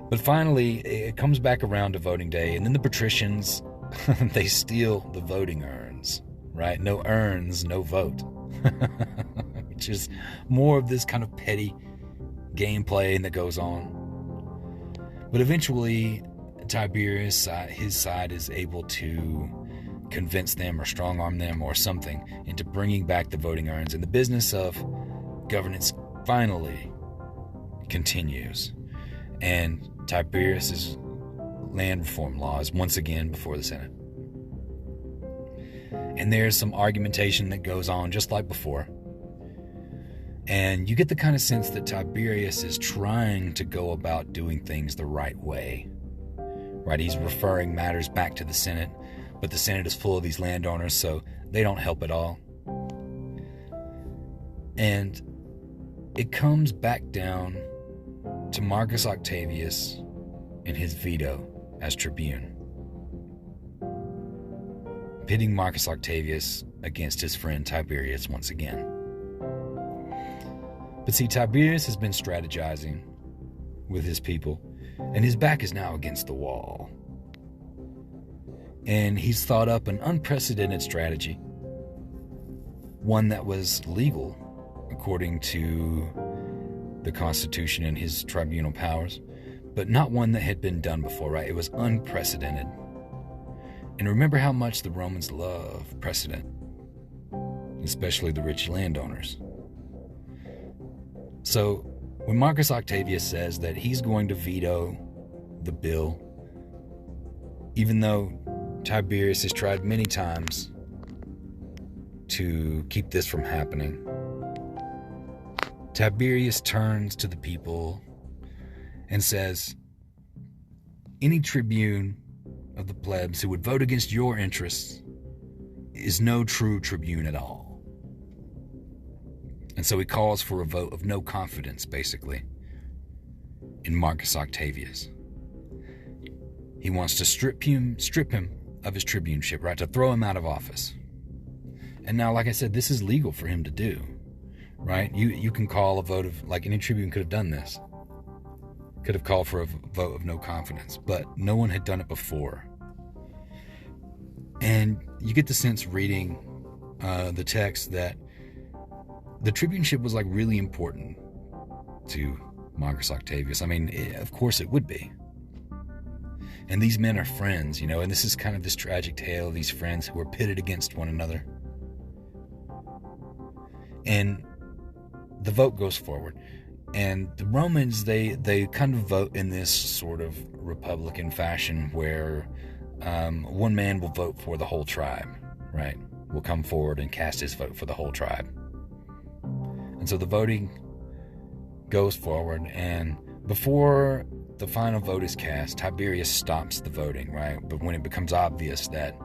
But finally, it comes back around to voting day, and then the patricians, they steal the voting urns, right? No urns, no vote. Which is more of this kind of petty gameplay that goes on. But eventually, Tiberius, his side, is able to convince them or strong-arm them or something into bringing back the voting urns, and the business of governance finally continues. And Tiberius's land reform law is once again before the Senate. And there's some argumentation that goes on just like before. And you get the kind of sense that Tiberius is trying to go about doing things the right way. Right? He's referring matters back to the Senate, but the Senate is full of these landowners, so they don't help at all. And it comes back down to Marcus Octavius and his veto as tribune, pitting Marcus Octavius against his friend Tiberius once again. But see, Tiberius has been strategizing with his people, and his back is now against the wall. And he's thought up an unprecedented strategy, one that was legal according to the Constitution and his tribunal powers, but not one that had been done before, right? It was unprecedented. And remember how much the Romans love precedent, especially the rich landowners. So when Marcus Octavius says that he's going to veto the bill, even though Tiberius has tried many times to keep this from happening, Tiberius turns to the people and says, any tribune of the plebs who would vote against your interests is no true tribune at all. And so he calls for a vote of no confidence, basically, in Marcus Octavius. He wants to strip him of his tribuneship, right, to throw him out of office. And now, like I said, this is legal for him to do. Right? You can call a vote of, like, any tribune could have done this. Could have called for a vote of no confidence, but no one had done it before. And you get the sense reading the text that the tribuneship was like really important to Marcus Octavius. I mean, of course it would be. And these men are friends, and this is kind of this tragic tale of these friends who are pitted against one another. And the vote goes forward, and the Romans, they kind of vote in this sort of republican fashion where one man will vote for the whole tribe, right? Will come forward and cast his vote for the whole tribe. And so the voting goes forward, and before the final vote is cast, Tiberius stops the voting, right? But when it becomes obvious that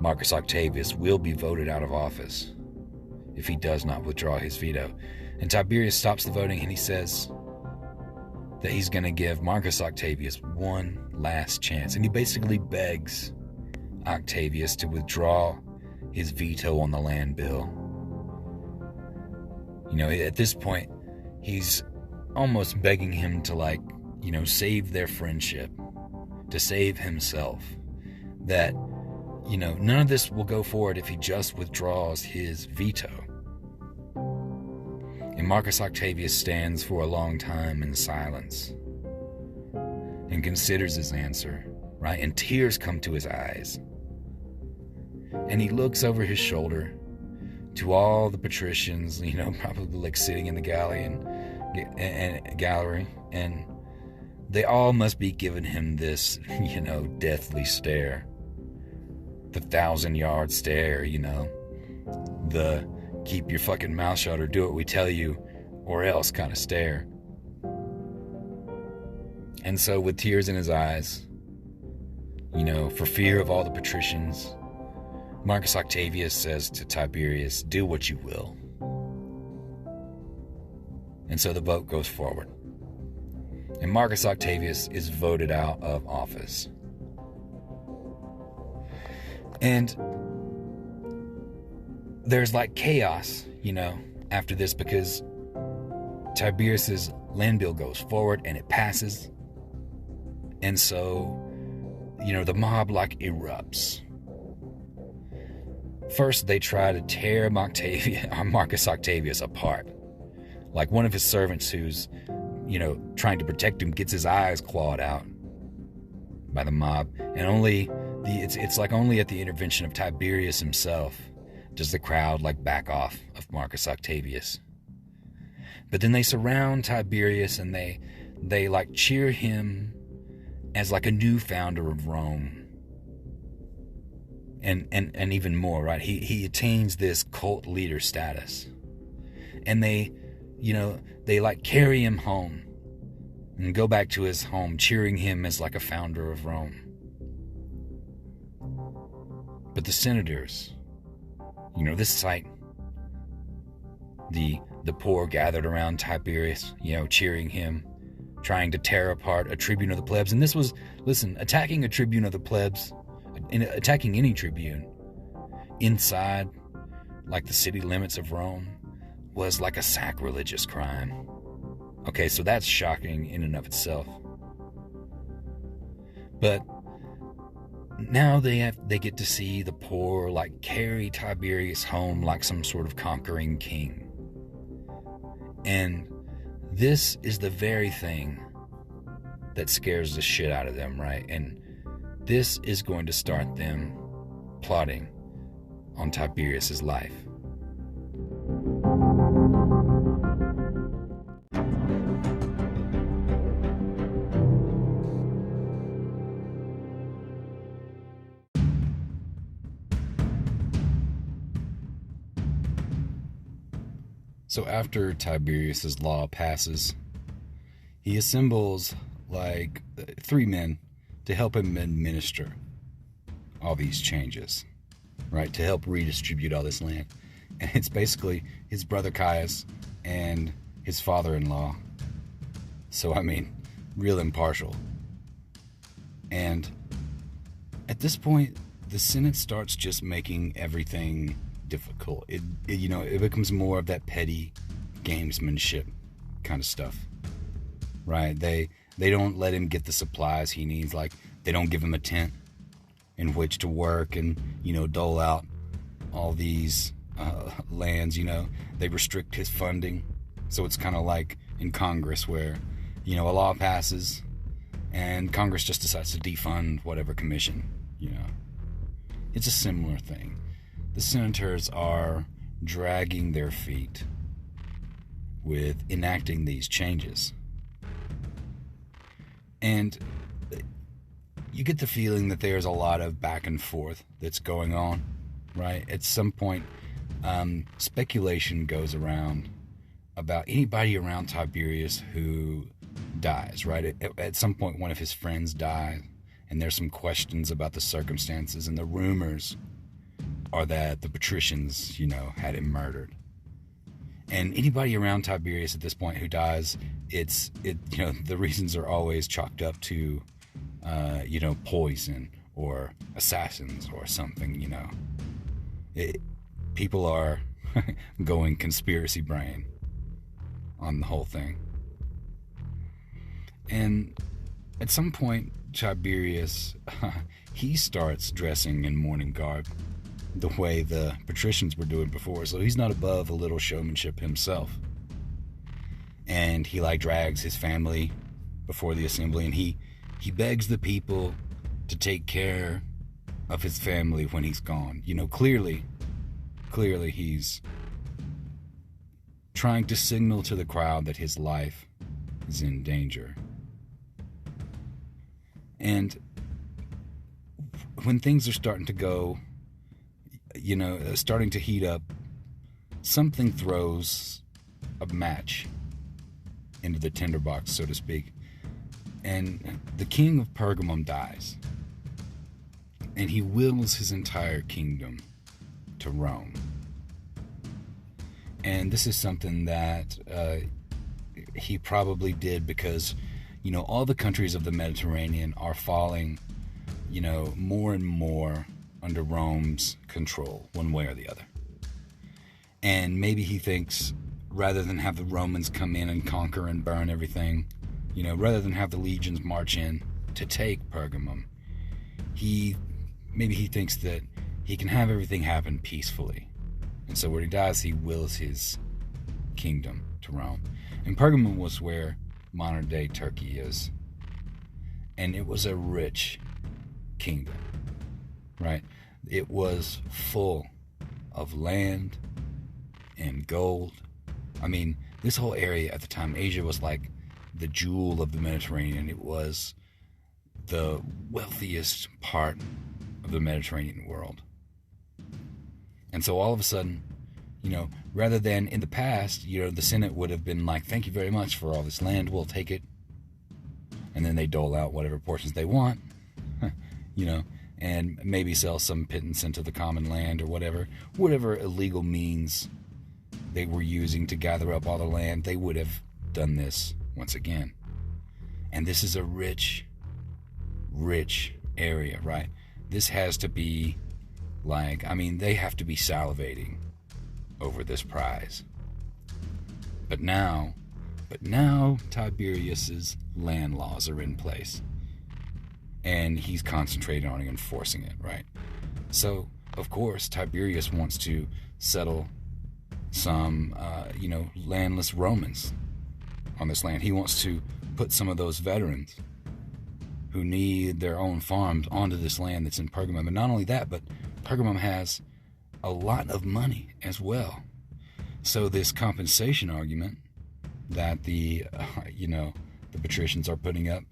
Marcus Octavius will be voted out of office if he does not withdraw his veto, and Tiberius stops the voting, and he says that he's going to give Marcus Octavius one last chance. And he basically begs Octavius to withdraw his veto on the land bill. At this point, he's almost begging him to, save their friendship, to save himself. That, none of this will go forward if he just withdraws his veto. And Marcus Octavius stands for a long time in silence and considers his answer, right? And tears come to his eyes. And he looks over his shoulder to all the patricians, probably sitting in the gallery and they all must be giving him this, deathly stare. The 1,000-yard stare, the keep your fucking mouth shut or do what we tell you or else kind of stare. And so with tears in his eyes, for fear of all the patricians, Marcus Octavius says to Tiberius, "Do what you will." And so the vote goes forward. And Marcus Octavius is voted out of office. And there's chaos, after this, because Tiberius's land bill goes forward and it passes. And so, the mob erupts. First, they try to tear Marcus Octavius apart. One of his servants who's, trying to protect him gets his eyes clawed out by the mob. And only at the intervention of Tiberius himself does the crowd back off of Marcus Octavius. But then they surround Tiberius and they cheer him as a new founder of Rome. And even more, right? He attains this cult leader status. And they carry him home and go back to his home, cheering him as a founder of Rome. But the senators, this sight, the poor gathered around Tiberius, cheering him, trying to tear apart a tribune of the plebs. And this was, attacking a tribune of the plebs, attacking any tribune inside the city limits of Rome was a sacrilegious crime. Okay, so that's shocking in and of itself. But now they get to see the poor carry Tiberius home like some sort of conquering king. And this is the very thing that scares the shit out of them, right? And this is going to start them plotting on Tiberius's life. So after Tiberius's law passes, he assembles 3 men to help him administer all these changes, right? To help redistribute all this land. And it's basically his brother Caius and his father-in-law. So, real impartial. And at this point, the Senate starts just making everything difficult. It becomes more of that petty gamesmanship kind of stuff, right? They don't let him get the supplies he needs. They don't give him a tent in which to work and dole out all these lands. They restrict his funding, so it's kind of like in Congress where a law passes and Congress just decides to defund whatever commission. It's a similar thing. The senators are dragging their feet with enacting these changes. And you get the feeling that there's a lot of back and forth that's going on, right? At some point, speculation goes around about anybody around Tiberius who dies, right? At some point, one of his friends dies, and there's some questions about the circumstances, and the rumors are that the patricians, had him murdered. And anybody around Tiberius at this point who dies, the reasons are always chalked up to, poison or assassins or something, People are going conspiracy brain on the whole thing. And at some point, Tiberius, he starts dressing in mourning garb the way the patricians were doing before, so he's not above a little showmanship himself. And he drags his family before the assembly, and he begs the people to take care of his family when he's gone. Clearly he's trying to signal to the crowd that his life is in danger. And when things are starting to go, starting to heat up, something throws a match into the tinderbox, so to speak. And the king of Pergamum dies. And he wills his entire kingdom to Rome. And this is something that he probably did because, all the countries of the Mediterranean are falling, more and more under Rome's control, one way or the other. And maybe he thinks, rather than have the Romans come in and conquer and burn everything, rather than have the legions march in to take Pergamum, maybe he thinks that he can have everything happen peacefully. And so what he does, he wills his kingdom to Rome. And Pergamum was where modern-day Turkey is. And it was a rich kingdom, right? It was full of land and gold. I mean, this whole area at the time, Asia, was like the jewel of the Mediterranean. It was the wealthiest part of the Mediterranean world. And so all of a sudden, rather than in the past, the Senate would have been like, thank you very much for all this land, we'll take it. And then they dole out whatever portions they want, and maybe sell some pittance into the common land or whatever illegal means they were using to gather up all the land. They would have done this once again. And this is a rich, rich area, right? This has to be they have to be salivating over this prize. But now Tiberius's land laws are in place. And he's concentrating on enforcing it, right? So, of course, Tiberius wants to settle some, landless Romans on this land. He wants to put some of those veterans who need their own farms onto this land that's in Pergamum. And not only that, but Pergamum has a lot of money as well. So this compensation argument that the patricians are putting up,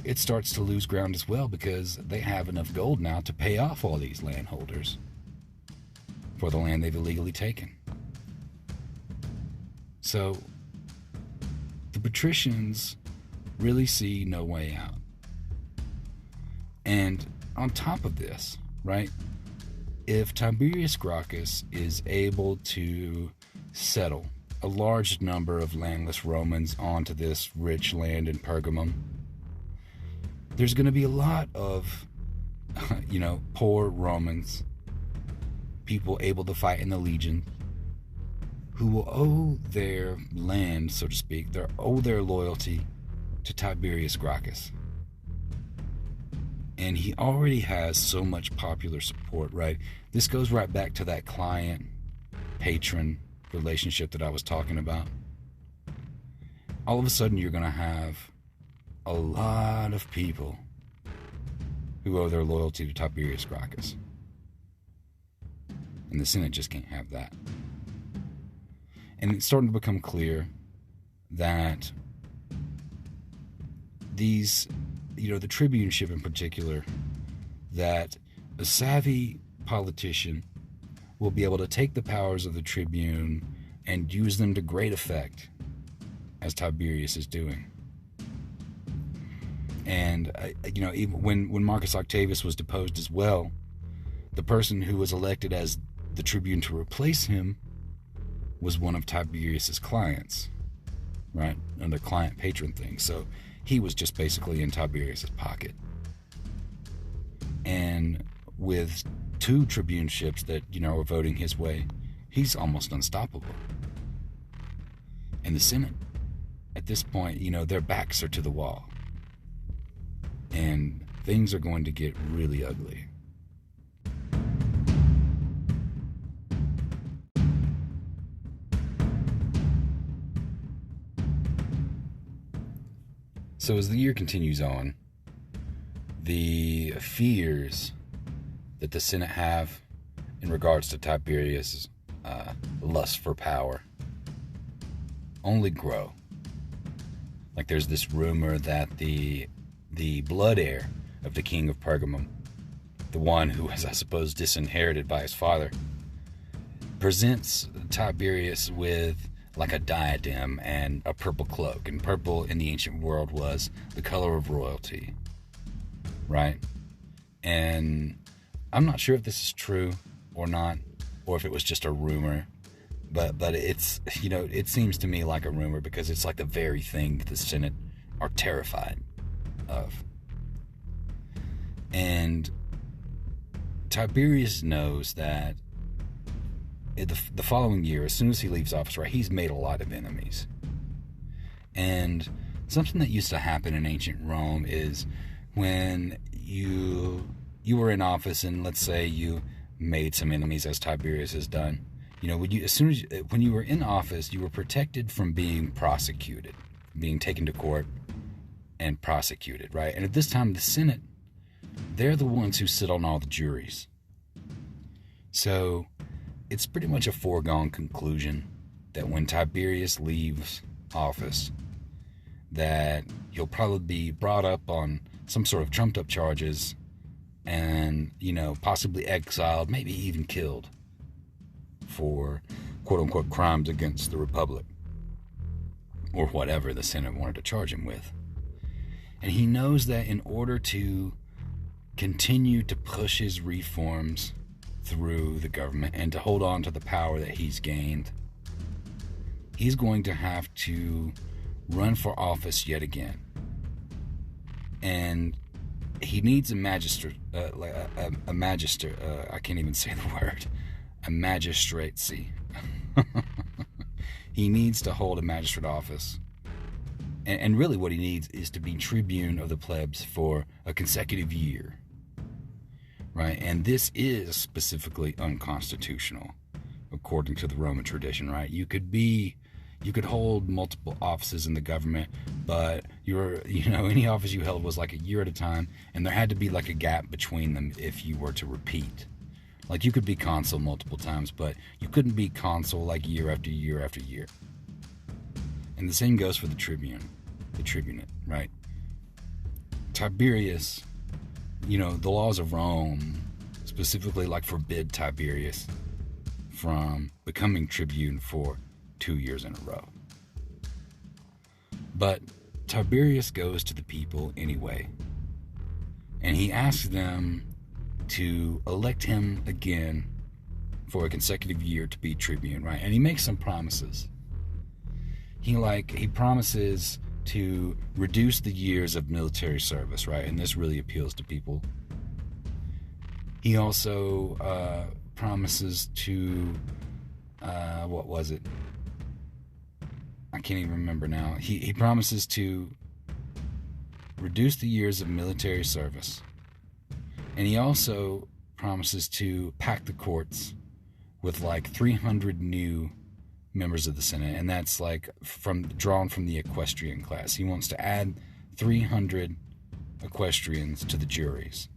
it starts to lose ground as well, because they have enough gold now to pay off all these landholders for the land they've illegally taken. So the patricians really see no way out. And on top of this, right, if Tiberius Gracchus is able to settle a large number of landless Romans onto this rich land in Pergamum, there's going to be a lot of, poor Romans, people able to fight in the legion, who will owe their land, so to speak, owe their loyalty to Tiberius Gracchus. And he already has so much popular support, right? This goes right back to that client-patron relationship that I was talking about. All of a sudden, you're going to have a lot of people who owe their loyalty to Tiberius Gracchus. And the Senate just can't have that. And it's starting to become clear that these, the tribuneship in particular, that a savvy politician will be able to take the powers of the tribune and use them to great effect, as Tiberius is doing. And, even when Marcus Octavius was deposed as well, the person who was elected as the tribune to replace him was one of Tiberius's clients, right? Under client-patron thing. So he was just basically in Tiberius's pocket. And with 2 tribuneships that, are voting his way, he's almost unstoppable. And the Senate, at this point, their backs are to the wall. And things are going to get really ugly. So as the year continues on, the fears that the Senate have in regards to Tiberius' lust for power only grow. Like, there's this rumor that the blood heir of the king of Pergamum, the one who was, I suppose, disinherited by his father, presents Tiberius with like a diadem and a purple cloak. And purple in the ancient world was the color of royalty, right? And I'm not sure if this is true or not, or if it was just a rumor, but it's, it seems to me like a rumor, because it's like the very thing the Senate are terrified of. And Tiberius knows that the following year, as soon as he leaves office, right, he's made a lot of enemies. And something that used to happen in ancient Rome is when you were in office, and let's say you made some enemies, as Tiberius has done. When you were in office, you were protected from being prosecuted, being taken to court and prosecuted, right? And at this time, the Senate, they're the ones who sit on all the juries. So it's pretty much a foregone conclusion that when Tiberius leaves office, that he'll probably be brought up on some sort of trumped up charges and, possibly exiled, maybe even killed for quote unquote crimes against the Republic, or whatever the Senate wanted to charge him with. And he knows that in order to continue to push his reforms through the government and to hold on to the power that he's gained, he's going to have to run for office yet again. And he needs a magistrate, I can't even say the word, a magistracy. He needs to hold a magistrate office. And really what he needs is to be tribune of the plebs for a consecutive year. Right? And this is specifically unconstitutional, according to the Roman tradition, right? You could hold multiple offices in the government, but any office you held was like a year at a time, and there had to be like a gap between them if you were to repeat. Like, you could be consul multiple times, but you couldn't be consul like year after year after year. And the same goes for the tribunate, right? Tiberius, the laws of Rome specifically forbid Tiberius from becoming tribune for 2 years in a row. But Tiberius goes to the people anyway, and he asks them to elect him again for a consecutive year to be tribune, right? And he makes some promises. He promises to reduce the years of military service, right? And this really appeals to people. He also promises to, what was it? I can't even remember now. He promises to reduce the years of military service. And he also promises to pack the courts with 300 new members of the Senate, and that's drawn from the equestrian class. He wants to add 300 equestrians to the juries,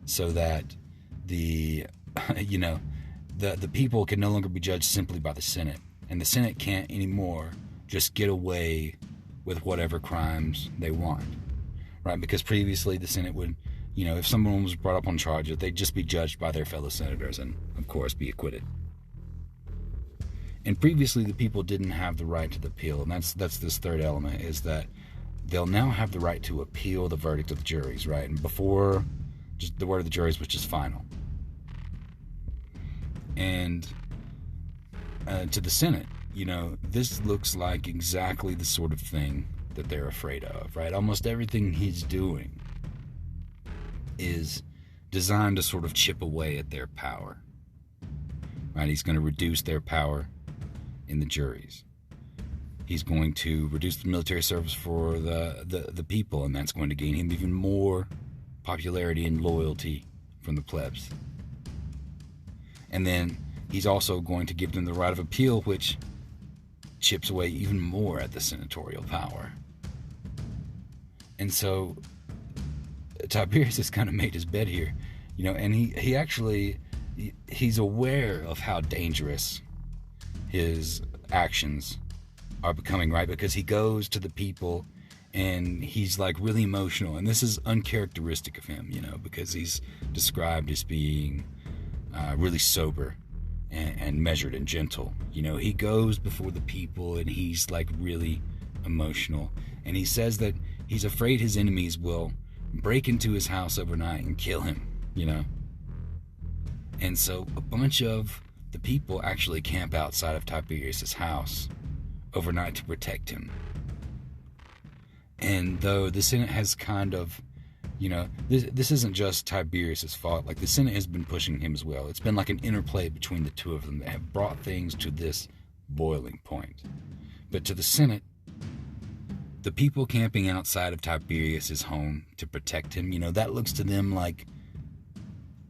so that the people can no longer be judged simply by the Senate, and the Senate can't anymore just get away with whatever crimes they want, right? Because previously the Senate would, if someone was brought up on charges, they'd just be judged by their fellow senators and, of course, be acquitted. And previously, the people didn't have the right to appeal, and that's this third element, is that they'll now have the right to appeal the verdict of the juries, right? And before, just the word of the juries was just final. And to the Senate, this looks like exactly the sort of thing that they're afraid of, right? Almost everything he's doing is designed to sort of chip away at their power. Right? He's going to reduce their power in the juries. He's going to reduce the military service for the people, and that's going to gain him even more popularity and loyalty from the plebs. And then he's also going to give them the right of appeal, which chips away even more at the senatorial power. And so Tiberius has kind of made his bed here, and he's aware of how dangerous his actions are becoming, right? Because he goes to the people and he's like really emotional, and this is uncharacteristic of him, because he's described as being really sober and measured and gentle. He goes before the people and he's like really emotional, and he says that he's afraid his enemies will break into his house overnight and kill him, And so a bunch of the people actually camp outside of Tiberius's house overnight to protect him. And though the Senate has kind of, this isn't just Tiberius's fault. Like, the Senate has been pushing him as well. It's been like an interplay between the two of them that have brought things to this boiling point. But to the Senate, the people camping outside of Tiberius's home to protect him, that looks to them like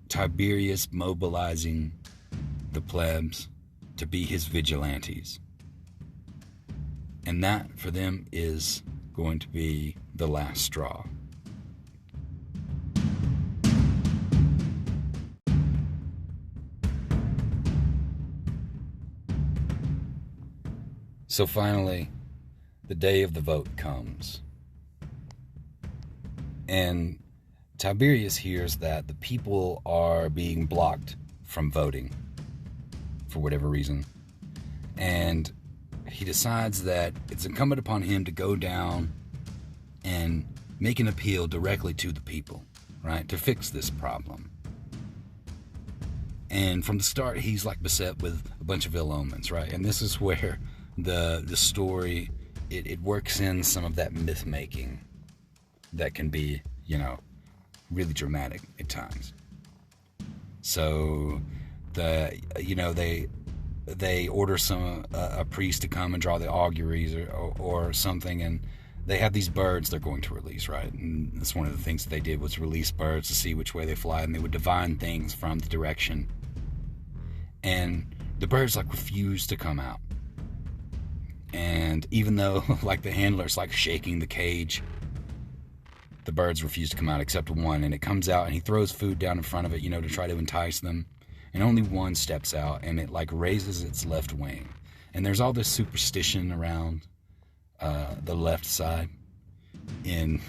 Tiberius mobilizing the plebs to be his vigilantes. And that, for them, is going to be the last straw. So finally, the day of the vote comes. And Tiberius hears that the people are being blocked from voting for whatever reason. And he decides that it's incumbent upon him to go down and make an appeal directly to the people, right, to fix this problem. And from the start, he's like beset with a bunch of ill omens, right? And this is where the story, it works in some of that myth making that can be, really dramatic at times. So they order a priest to come and draw the auguries or something, and they have these birds they're going to release, right? And that's one of the things that they did, was release birds to see which way they fly, and they would divine things from the direction. And the birds refuse to come out. And even though the handler's shaking the cage, the birds refuse to come out except one, and it comes out and he throws food down in front of it, to try to entice them. And only one steps out, and it raises its left wing. And there's all this superstition around the left side in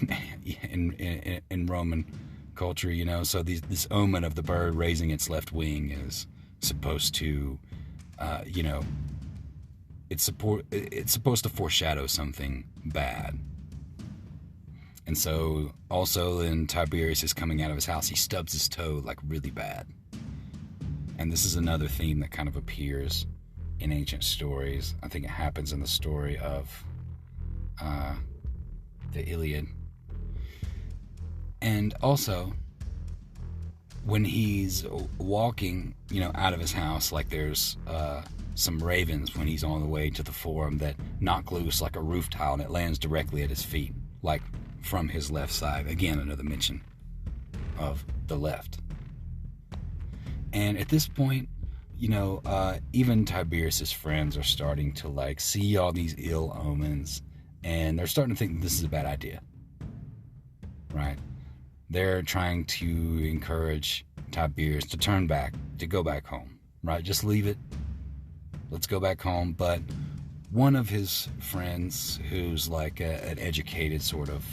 Roman culture, So this omen of the bird raising its left wing is supposed to, it's supposed to foreshadow something bad. And so also when Tiberius is coming out of his house, he stubs his toe really bad. And this is another theme that kind of appears in ancient stories. I think it happens in the story of the Iliad. And also, when he's walking, out of his house, there's some ravens when he's on the way to the forum that knock loose a roof tile, and it lands directly at his feet, from his left side. Again, another mention of the left. And at this point, even Tiberius's friends are starting to see all these ill omens, and they're starting to think this is a bad idea, right? They're trying to encourage Tiberius to turn back, to go back home, right? Just leave it. Let's go back home. But one of his friends, who's an educated sort of,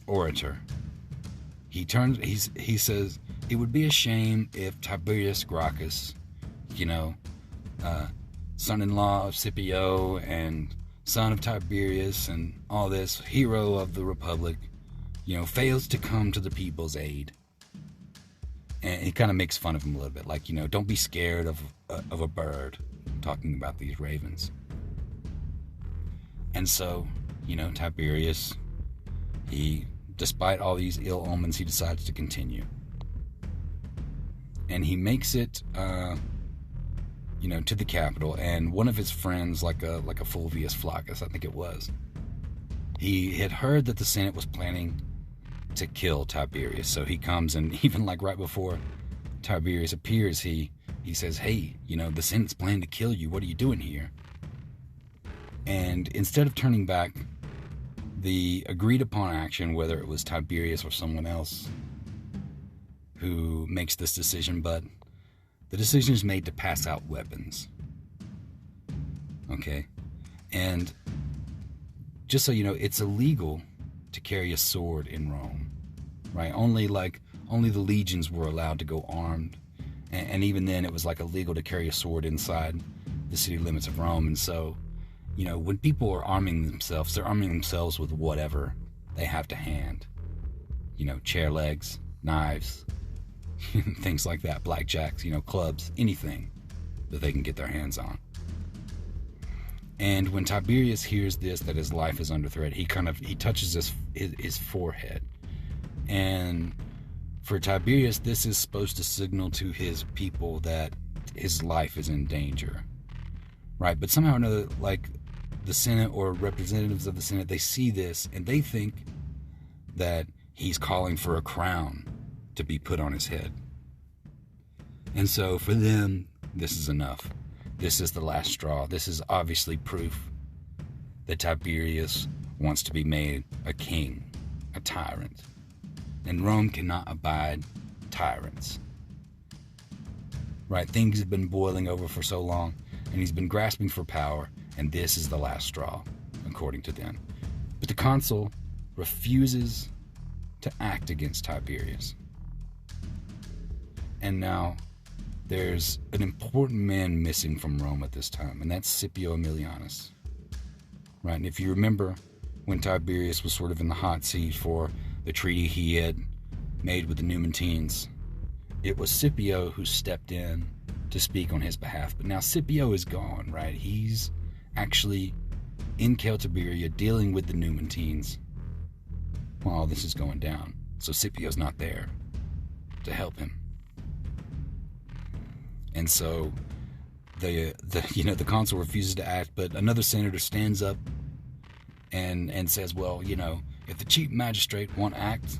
orator, he says it would be a shame if Tiberius Gracchus, son-in-law of Scipio and son of Tiberius and all this, hero of the Republic, fails to come to the people's aid. And he kind of makes fun of him a little bit, don't be scared of a bird, talking about these ravens. And so, Tiberius, he despite all these ill omens, he decides to continue. And he makes it, to the capital. And one of his friends, like a Fulvius Flaccus, I think it was, he had heard that the Senate was planning to kill Tiberius. So he comes, and even like right before Tiberius appears, he says, hey, the Senate's planning to kill you. What are you doing here? And instead of turning back, the agreed upon action, whether it was Tiberius or someone else who makes this decision, but the decision is made to pass out weapons. Okay? And just so you know, it's illegal to carry a sword in Rome, right? Only the legions were allowed to go armed. And even then, it was illegal to carry a sword inside the city limits of Rome. And so, when people are arming themselves, they're arming themselves with whatever they have to hand. Chair legs, knives, things like that, blackjacks, clubs, anything that they can get their hands on. And when Tiberius hears this, that his life is under threat, he touches his forehead. And for Tiberius, this is supposed to signal to his people that his life is in danger, right? But somehow or another, the Senate or representatives of the Senate, they see this and they think that he's calling for a crown to be put on his head. And so for them, this is enough. This is the last straw. This is obviously proof that Tiberius wants to be made a king, a tyrant. And Rome cannot abide tyrants. Right? Things have been boiling over for so long, and he's been grasping for power, and this is the last straw, according to them. But the consul refuses to act against Tiberius. And now there's an important man missing from Rome at this time, and that's Scipio Aemilianus. Right? And if you remember when Tiberius was sort of in the hot seat for the treaty he had made with the Numantines, it was Scipio who stepped in to speak on his behalf. But now Scipio is gone, right? He's actually in Celtiberia dealing with the Numantines while all this is going down. So Scipio's not there to help him. And so the consul refuses to act, but another senator stands up and says, well, if the chief magistrate won't act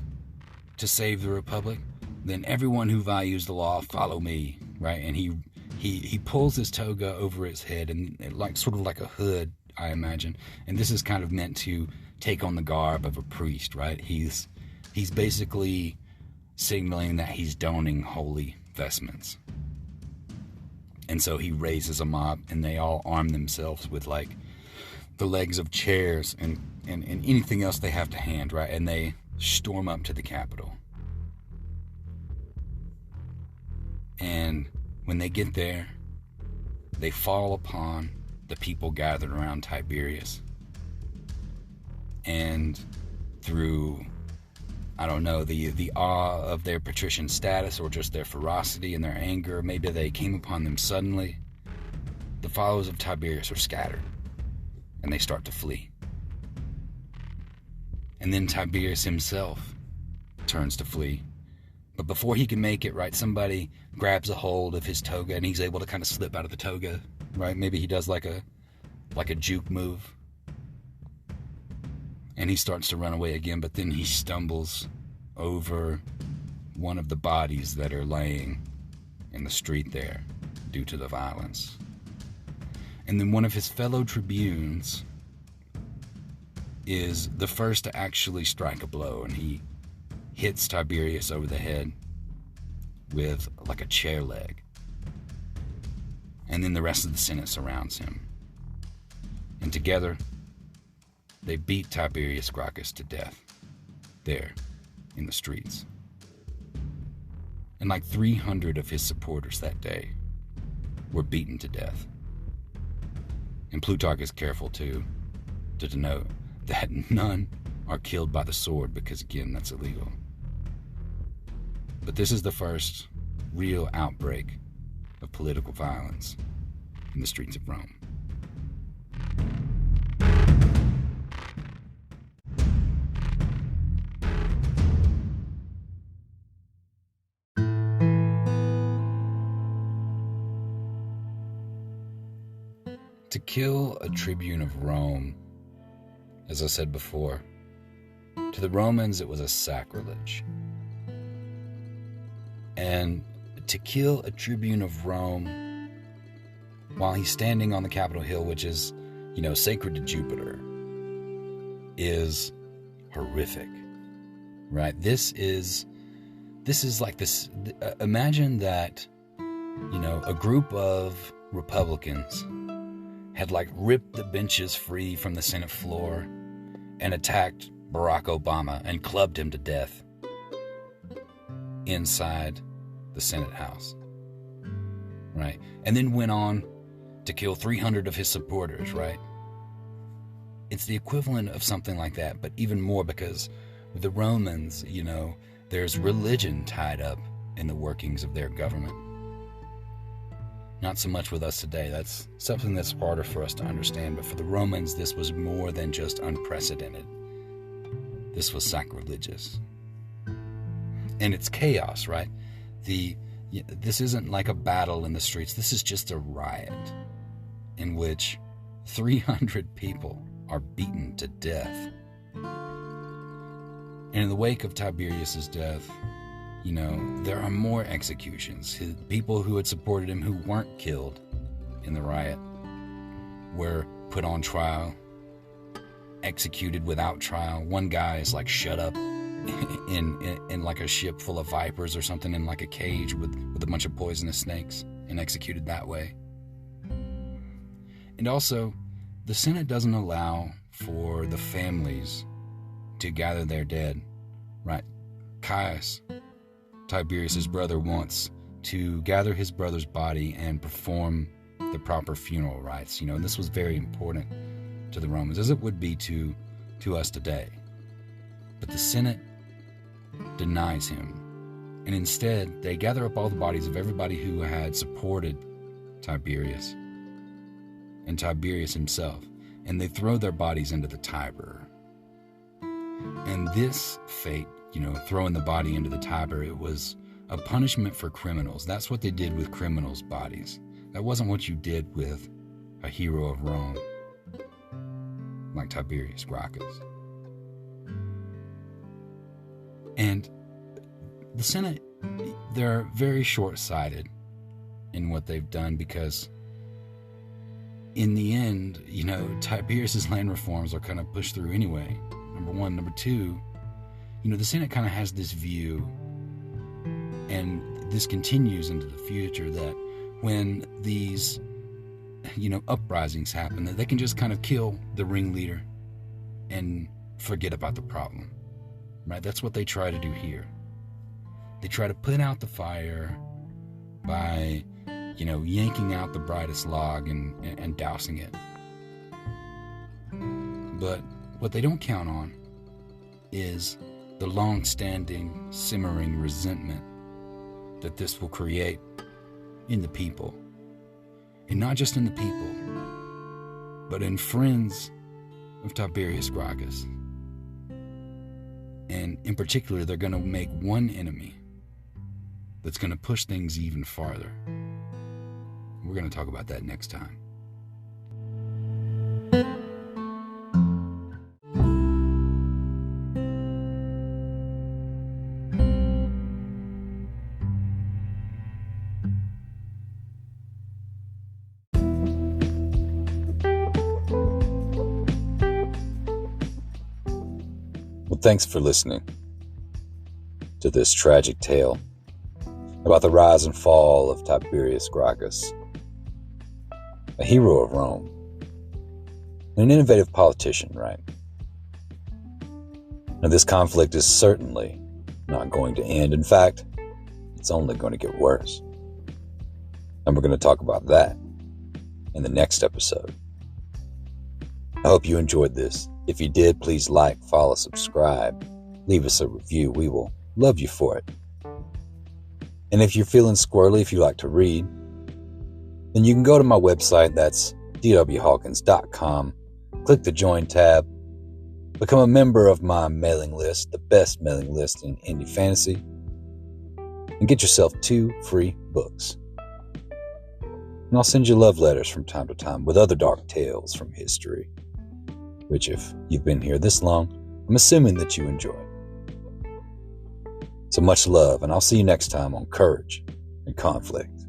to save the republic, then everyone who values the law follow me, right? And he pulls his toga over his head, and sort of like a hood, I imagine. And this is kind of meant to take on the garb of a priest, right? He's basically signaling that he's donning holy vestments. And so he raises a mob, and they all arm themselves with the legs of chairs and anything else they have to hand, right? And they storm up to the Capitol. And when they get there, they fall upon the people gathered around Tiberius. And through, the awe of their patrician status, or just their ferocity and their anger, maybe they came upon them suddenly, the followers of Tiberius are scattered, and they start to flee. And then Tiberius himself turns to flee. But before he can make it, right, somebody grabs a hold of his toga, and he's able to kind of slip out of the toga, right? Maybe he does like a juke move. And he starts to run away again, but then he stumbles over one of the bodies that are laying in the street there due to the violence. And then one of his fellow tribunes is the first to actually strike a blow, and he hits Tiberius over the head with a chair leg. And then the rest of the Senate surrounds him. And together, they beat Tiberius Gracchus to death there in the streets. And 300 of his supporters that day were beaten to death. And Plutarch is careful to denote that none are killed by the sword, because again, that's illegal. But this is the first real outbreak of political violence in the streets of Rome. to kill a tribune of Rome, as I said before, to the Romans it was a sacrilege. And to kill a tribune of Rome while he's standing on the Capitol Hill, which is, sacred to Jupiter, is horrific, right? This is like this. Imagine that, a group of Republicans had ripped the benches free from the Senate floor and attacked Barack Obama and clubbed him to death inside the Senate House, right? And then went on to kill 300 of his supporters, right? It's the equivalent of something like that, but even more, because with the Romans, there's religion tied up in the workings of their government. Not so much with us today. That's something that's harder for us to understand. But for the Romans, this was more than just unprecedented. This was sacrilegious. And it's chaos, right? This isn't like a battle in the streets. This is just a riot in which 300 people are beaten to death. And in the wake of Tiberius's death, there are more executions. People who had supported him who weren't killed in the riot were put on trial, executed without trial. One guy is shut up in a ship full of vipers or something, in a cage with a bunch of poisonous snakes, and executed that way. And also, the Senate doesn't allow for the families to gather their dead, right? Caius, Tiberius' brother, wants to gather his brother's body and perform the proper funeral rites, and this was very important to the Romans, as it would be to us today. But the Senate denies him, and instead they gather up all the bodies of everybody who had supported Tiberius and Tiberius himself, and they throw their bodies into the Tiber. And this fate, throwing the body into the Tiber, it was a punishment for criminals. That's what they did with criminals' bodies. That wasn't what you did with a hero of Rome, like Tiberius Gracchus. And the Senate, they're very short-sighted in what they've done, because in the end, Tiberius's land reforms are kind of pushed through anyway. Number one. Number two, the Senate kind of has this view, and this continues into the future, that when these, uprisings happen, that they can just kind of kill the ringleader and forget about the problem, right? That's what they try to do here. They try to put out the fire by, yanking out the brightest log and dousing it. But what they don't count on is the long-standing, simmering resentment that this will create in the people. And not just in the people, but in friends of Tiberius Gracchus. And in particular, they're going to make one enemy that's going to push things even farther. We're going to talk about that next time. Well, thanks for listening to this tragic tale about the rise and fall of Tiberius Gracchus, a hero of Rome, an innovative politician, right? Now, this conflict is certainly not going to end. In fact, it's only going to get worse. And we're going to talk about that in the next episode. I hope you enjoyed this. If you did, please like, follow, subscribe, leave us a review. We will love you for it. And if you're feeling squirrely, if you like to read, then you can go to my website. That's dwhawkins.com. Click the Join tab. Become a member of my mailing list, the best mailing list in indie fantasy, and get yourself 2 free books. And I'll send you love letters from time to time with other dark tales from history, which, if you've been here this long, I'm assuming that you enjoy. So much love, and I'll see you next time on Courage and Conflict.